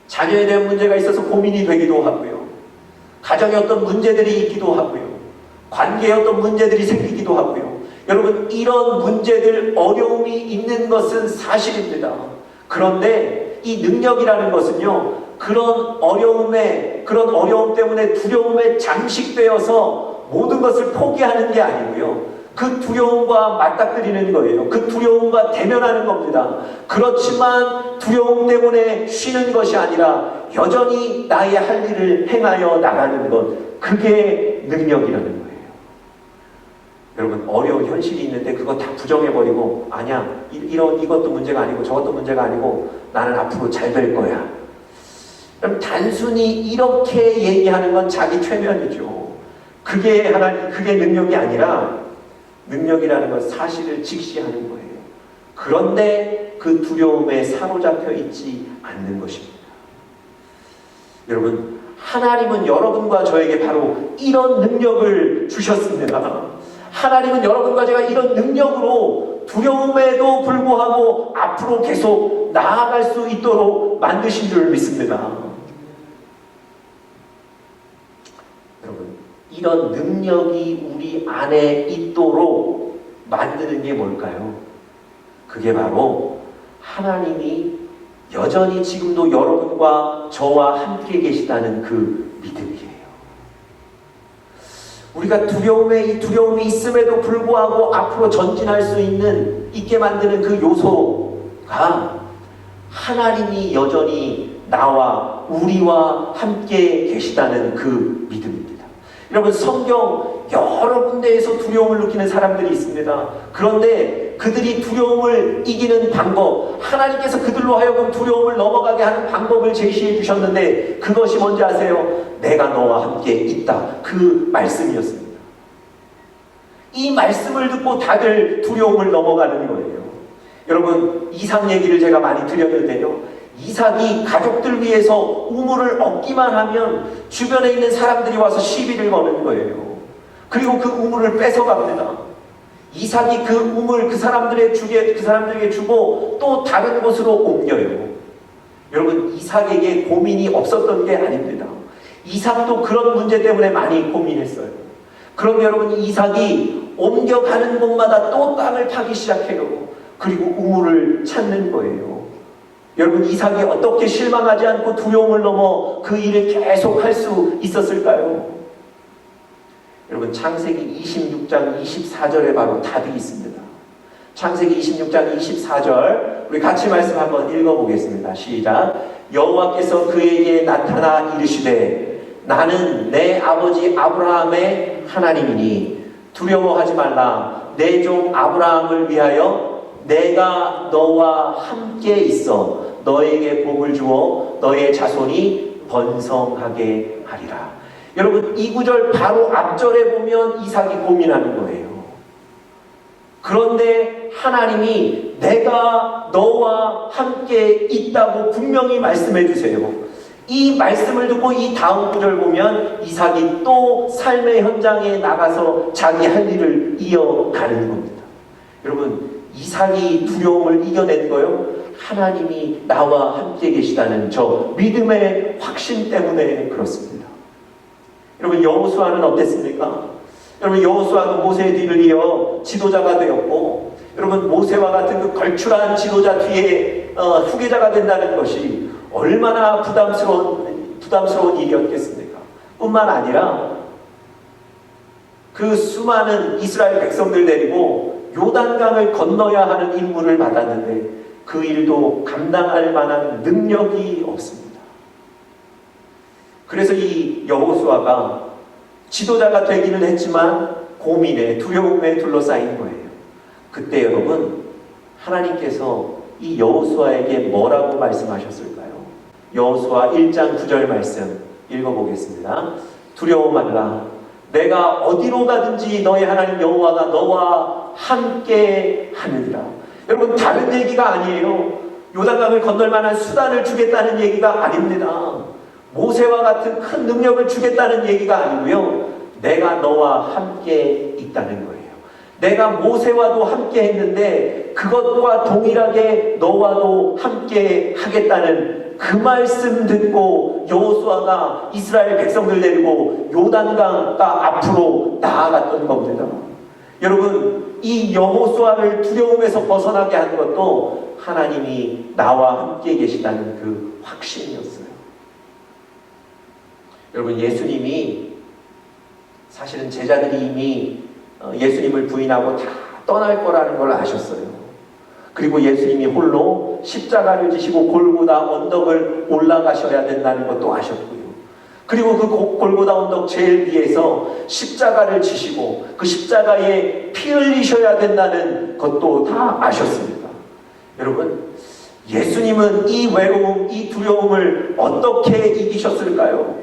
자녀에 대한 문제가 있어서 고민이 되기도 하고요, 가정에 어떤 문제들이 있기도 하고요, 관계에 어떤 문제들이 생기기도 하고요. 여러분, 이런 문제들, 어려움이 있는 것은 사실입니다. 그런데 이 능력이라는 것은요, 그런 어려움 때문에 두려움에 잠식되어서 모든 것을 포기하는 게 아니고요, 그 두려움과 맞닥뜨리는 거예요. 그 두려움과 대면하는 겁니다. 그렇지만 두려움 때문에 쉬는 것이 아니라 여전히 나의 할 일을 행하여 나가는 것, 그게 능력이라는 거예요. 여러분, 어려운 현실이 있는데 그거 다 부정해버리고, 아니야, 이것도 문제가 아니고 저것도 문제가 아니고 나는 앞으로 잘 될 거야. 그럼 단순히 이렇게 얘기하는 건 자기 최면이죠. 그게 능력이 아니라, 능력이라는 건 사실을 직시하는 거예요. 그런데 그 두려움에 사로잡혀 있지 않는 것입니다. 여러분, 하나님은 여러분과 저에게 바로 이런 능력을 주셨습니다. 하나님은 여러분과 제가 이런 능력으로 두려움에도 불구하고 앞으로 계속 나아갈 수 있도록 만드신 줄 믿습니다. 여러분, 이런 능력이 우리 안에 있도록 만드는 게 뭘까요? 그게 바로 하나님이 여전히 지금도 여러분과 저와 함께 계시다는 그 믿음이에요. 우리가 이 두려움이 있음에도 불구하고 앞으로 전진할 수 있게 만드는 그 요소가 하나님이 여전히 나와 우리와 함께 계시다는 그 믿음입니다. 여러분, 성경 여러 군데에서 두려움을 느끼는 사람들이 있습니다. 그런데 그들이 두려움을 이기는 방법, 하나님께서 그들로 하여금 두려움을 넘어가게 하는 방법을 제시해 주셨는데 그것이 뭔지 아세요? 내가 너와 함께 있다. 그 말씀이었습니다. 이 말씀을 듣고 다들 두려움을 넘어가는 거예요. 여러분, 이삭 얘기를 제가 많이 드렸는데요. 이삭이 가족들 위해서 우물을 얻기만 하면 주변에 있는 사람들이 와서 시비를 거는 거예요. 그리고 그 우물을 뺏어갑니다. 이삭이 그 우물 그 사람들에게 주고 또 다른 곳으로 옮겨요. 여러분, 이삭에게 고민이 없었던 게 아닙니다. 이삭도 그런 문제 때문에 많이 고민했어요. 그런데 여러분, 이삭이 옮겨가는 곳마다 또 땅을 파기 시작해요. 그리고 우물을 찾는 거예요. 여러분, 이삭이 어떻게 실망하지 않고 두려움을 넘어 그 일을 계속 할 수 있었을까요? 여러분, 창세기 26장 24절에 바로 답이 있습니다. 창세기 26장 24절, 우리 같이 말씀 한번 읽어보겠습니다. 시작. 여호와께서 그에게 나타나 이르시되 나는 내 아버지 아브라함의 하나님이니 두려워하지 말라. 내 종 아브라함을 위하여 내가 너와 함께 있어 너에게 복을 주어 너의 자손이 번성하게 하리라. 여러분, 이 구절 바로 앞절에 보면 이삭이 고민하는 거예요. 그런데 하나님이 내가 너와 함께 있다고 분명히 말씀해 주세요. 이 말씀을 듣고 이 다음 구절 보면 이삭이 또 삶의 현장에 나가서 자기 할 일을 이어가는 겁니다. 여러분, 이삭이 두려움을 이겨낸 거요, 하나님이 나와 함께 계시다는 저 믿음의 확신 때문에 그렇습니다. 여러분, 여호수아는 어땠습니까? 여러분, 여호수아도 모세의 뒤를 이어 지도자가 되었고, 여러분, 모세와 같은 그 걸출한 지도자 뒤에 후계자가 된다는 것이 얼마나 부담스러운 일이었겠습니까? 뿐만 아니라 그 수많은 이스라엘 백성들 데리고 요단강을 건너야 하는 임무를 받았는데 그 일도 감당할 만한 능력이 없습니다. 그래서 이 여호수아가 지도자가 되기는 했지만 고민에, 두려움에 둘러싸인 거예요. 그때 여러분, 하나님께서 이 여호수아에게 뭐라고 말씀하셨을까요? 여호수아 1장 9절 말씀 읽어보겠습니다. 두려워 말라. 내가 어디로 가든지 너의 하나님 여호와가 너와 함께 하느니라. 여러분, 다른 얘기가 아니에요. 요단강을 건널 만한 수단을 주겠다는 얘기가 아닙니다. 모세와 같은 큰 능력을 주겠다는 얘기가 아니고요. 내가 너와 함께 있다는 거예요. 내가 모세와도 함께 했는데 그것과 동일하게 너와도 함께 하겠다는 그 말씀 듣고 여호수아가 이스라엘 백성들 데리고 요단강가 앞으로 나아갔던 겁니다. 여러분, 이 여호수아를 두려움에서 벗어나게 한 것도 하나님이 나와 함께 계시다는 그 확신이었어요. 여러분, 예수님이 사실은 제자들이 이미 예수님을 부인하고 다 떠날 거라는 걸 아셨어요. 그리고 예수님이 홀로 십자가를 지시고 골고다 언덕을 올라가셔야 된다는 것도 아셨고요. 그리고 그 골고다 언덕 제일 위에서 십자가를 지시고 그 십자가에 피 흘리셔야 된다는 것도 다 아셨습니다. 여러분, 예수님은 이 외로움, 이 두려움을 어떻게 이기셨을까요?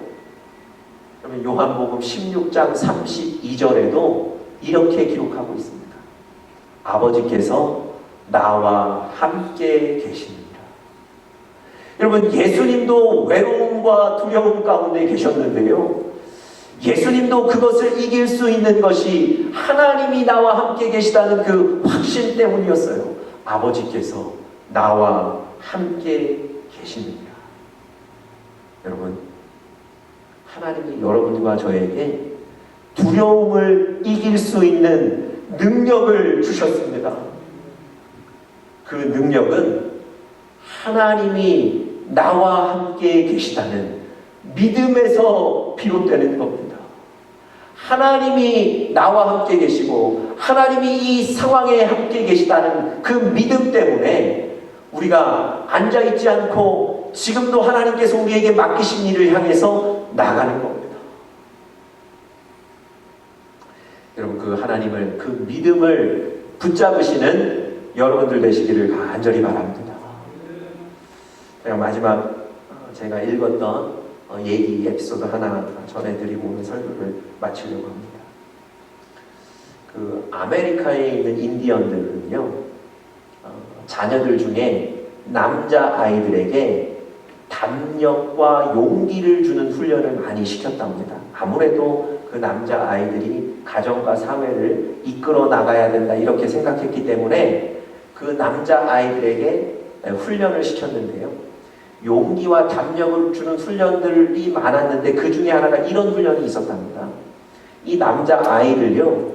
여러분, 요한복음 16장 32절에도 이렇게 기록하고 있습니다. 아버지께서 나와 함께 계십니다. 여러분, 예수님도 외로움과 두려움 가운데 계셨는데요. 예수님도 그것을 이길 수 있는 것이 하나님이 나와 함께 계시다는 그 확신 때문이었어요. 아버지께서 나와 함께 계십니다. 여러분, 하나님이 여러분과 저에게 두려움을 이길 수 있는 능력을 주셨습니다. 그 능력은 하나님이 나와 함께 계시다는 믿음에서 비롯되는 겁니다. 하나님이 나와 함께 계시고 하나님이 이 상황에 함께 계시다는 그 믿음 때문에 우리가 앉아있지 않고 지금도 하나님께서 우리에게 맡기신 일을 향해서 나가는 겁니다. 여러분, 그 하나님을, 그 믿음을 붙잡으시는 여러분들 되시기를 간절히 바랍니다. 제가 마지막 제가 읽었던 얘기 에피소드 하나 전해드리고 오늘 설교를 마치려고 합니다. 그 아메리카에 있는 인디언들은요, 자녀들 중에 남자 아이들에게 담력과 용기를 주는 훈련을 많이 시켰답니다. 아무래도 그 남자 아이들이 가정과 사회를 이끌어 나가야 된다 이렇게 생각했기 때문에 그 남자 아이들에게 훈련을 시켰는데요. 용기와 담력을 주는 훈련들이 많았는데 그 중에 하나가 이런 훈련이 있었답니다. 이 남자 아이들요,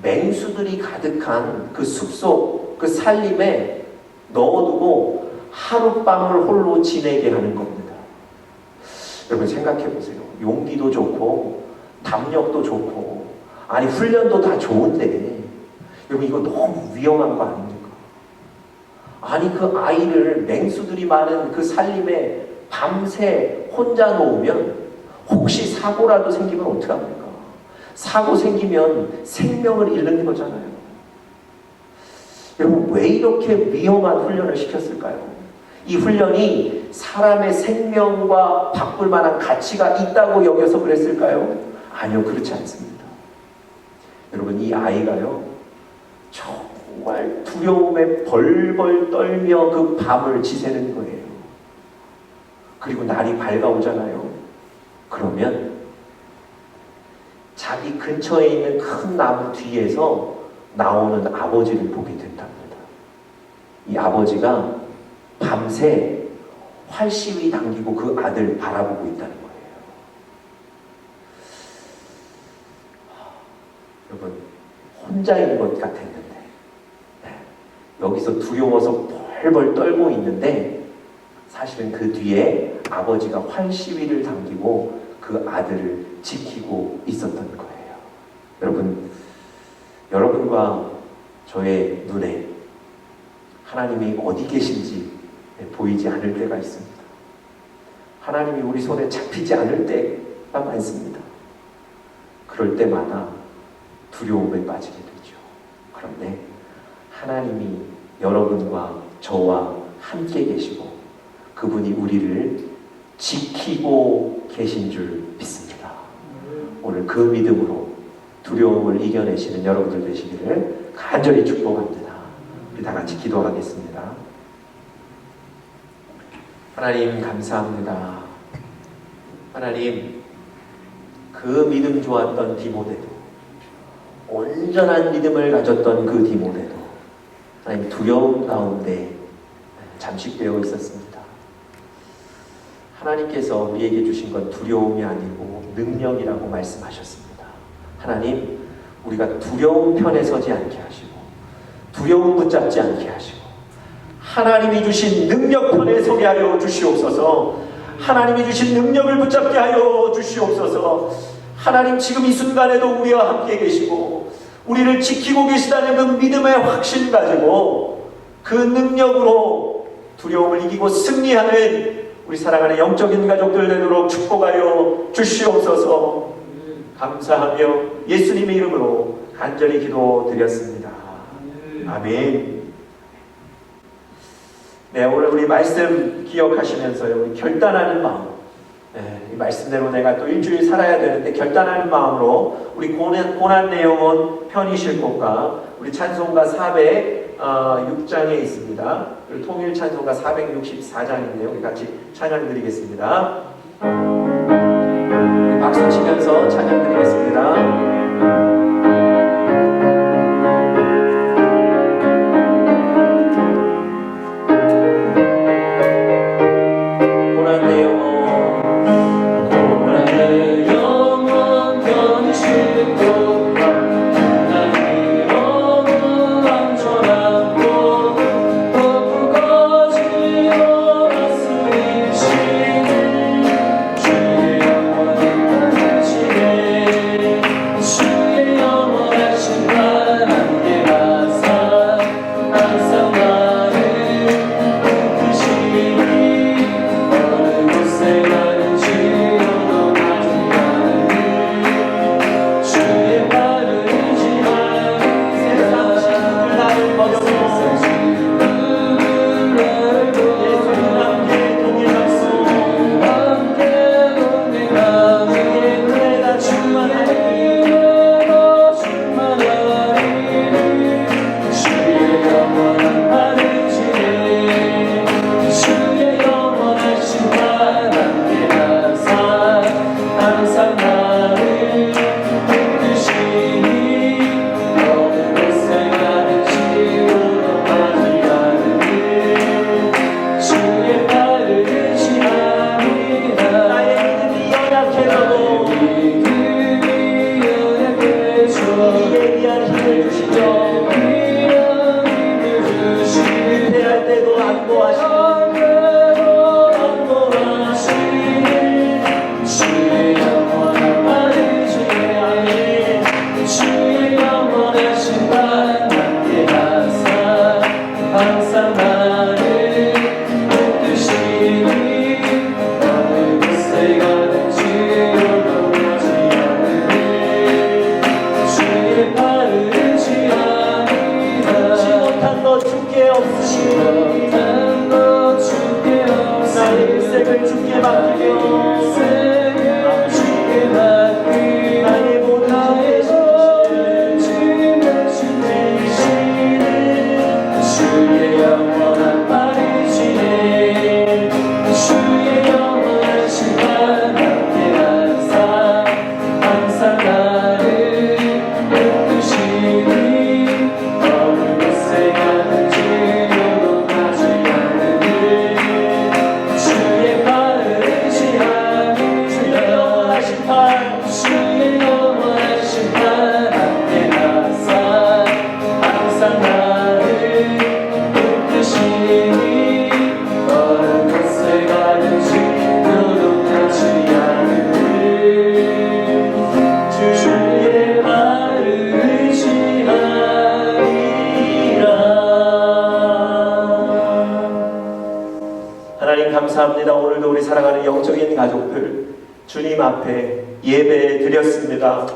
맹수들이 가득한 그 숲속, 그 산림에 넣어두고 하룻밤을 홀로 지내게 하는 겁니다. 여러분 생각해 보세요. 용기도 좋고 담력도 좋고 아니 훈련도 다 좋은데 여러분 이거 너무 위험한 거 아닙니까? 아니 그 아이를 맹수들이 많은 그 산림에 밤새 혼자 놓으면 혹시 사고라도 생기면 어떡합니까? 사고 생기면 생명을 잃는 거잖아요. 여러분 왜 이렇게 위험한 훈련을 시켰을까요? 이 훈련이 사람의 생명과 바꿀 만한 가치가 있다고 여겨서 그랬을까요? 아니요, 그렇지 않습니다. 여러분 이 아이가요 정말 두려움에 벌벌 떨며 그 밤을 지새는 거예요. 그리고 날이 밝아오잖아요. 그러면 자기 근처에 있는 큰 나무 뒤에서 나오는 아버지를 보게 된답니다. 이 아버지가 밤새 활시위 당기고 그 아들 바라보고 있다는 거예요. 여러분 혼자인 것 같았는데 여기서 두려워서 벌벌 떨고 있는데 사실은 그 뒤에 아버지가 활시위를 당기고 그 아들을 지키고 있었던 거예요. 여러분, 여러분과 저의 눈에 하나님이 어디 계신지 보이지 않을 때가 있습니다. 하나님이 우리 손에 잡히지 않을 때가 많습니다. 그럴 때마다 두려움에 빠지게 되죠. 그런데 하나님이 여러분과 저와 함께 계시고 그분이 우리를 지키고 계신 줄 믿습니다. 오늘 그 믿음으로 두려움을 이겨내시는 여러분들 되시기를 간절히 축복합니다. 우리 다 같이 기도하겠습니다. 하나님 감사합니다. 하나님 그 믿음 좋았던 디모데도 온전한 믿음을 가졌던 그 디모데도 하나님 두려움 가운데 잠식되어 있었습니다. 하나님께서 우리에게 주신 건 두려움이 아니고 능력이라고 말씀하셨습니다. 하나님 우리가 두려움 편에 서지 않게 하시고 두려움 붙잡지 않게 하시고 하나님이 주신 능력 편에 서게 하여 주시옵소서. 하나님이 주신 능력을 붙잡게 하여 주시옵소서. 하나님 지금 이 순간에도 우리와 함께 계시고 우리를 지키고 계시다는 그 믿음의 확신 가지고 그 능력으로 두려움을 이기고 승리하는 우리 사랑하는 영적인 가족들 되도록 축복하여 주시옵소서. 감사하며 예수님의 이름으로 간절히 기도드렸습니다. 아멘. 네, 오늘 우리 말씀 기억하시면서요, 우리 결단하는 마음, 이 말씀대로 내가 또 일주일 살아야 되는데 결단하는 마음으로 우리 고난 내용은 편히 쉴 곳과 우리 찬송가 406장에 있습니다. 그리고 통일 찬송가 464장인데요. 우리 같이 찬양 드리겠습니다. 박수 치면서 찬양 드리겠습니다. 고난 내 영혼 편히 쉴 감사합니다. 오늘도 우리 사랑하는 영적인 가족들 주님 앞에 예배 드렸습니다.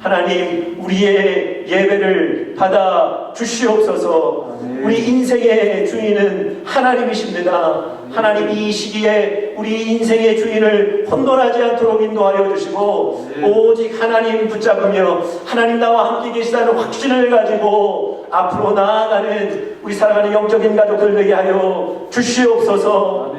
하나님, 우리의 예배를 받아 주시옵소서. 우리 인생의 주인은 하나님이십니다. 하나님, 이 시기에 우리 인생의 주인을 혼돈하지 않도록 인도하여 주시고 오직 하나님 붙잡으며 하나님 나와 함께 계시다는 확신을 가지고 앞으로 나아가는 우리 사랑하는 영적인 가족들 되게 하여 주시옵소서.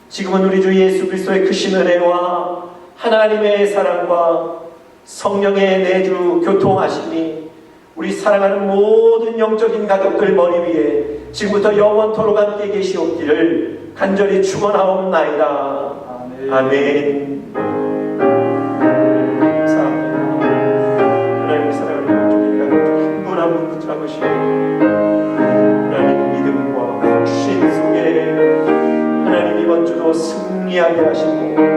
지금은 우리 주 예수 그리스도의 크신 은혜와 하나님의 사랑과 성령의 내주 교통하심이 우리 사랑하는 모든 영적인 가족들 머리 위에 지금부터 영원토록 함께 계시옵기를 간절히 축원하옵나이다. 아멘. 감사합니다. 하나님의 사랑하는 영적인 가족들 한 분 한 분 붙잡으시고 하나님 믿음과 확신 속에 하나님 이번 주도 승리하게 하시고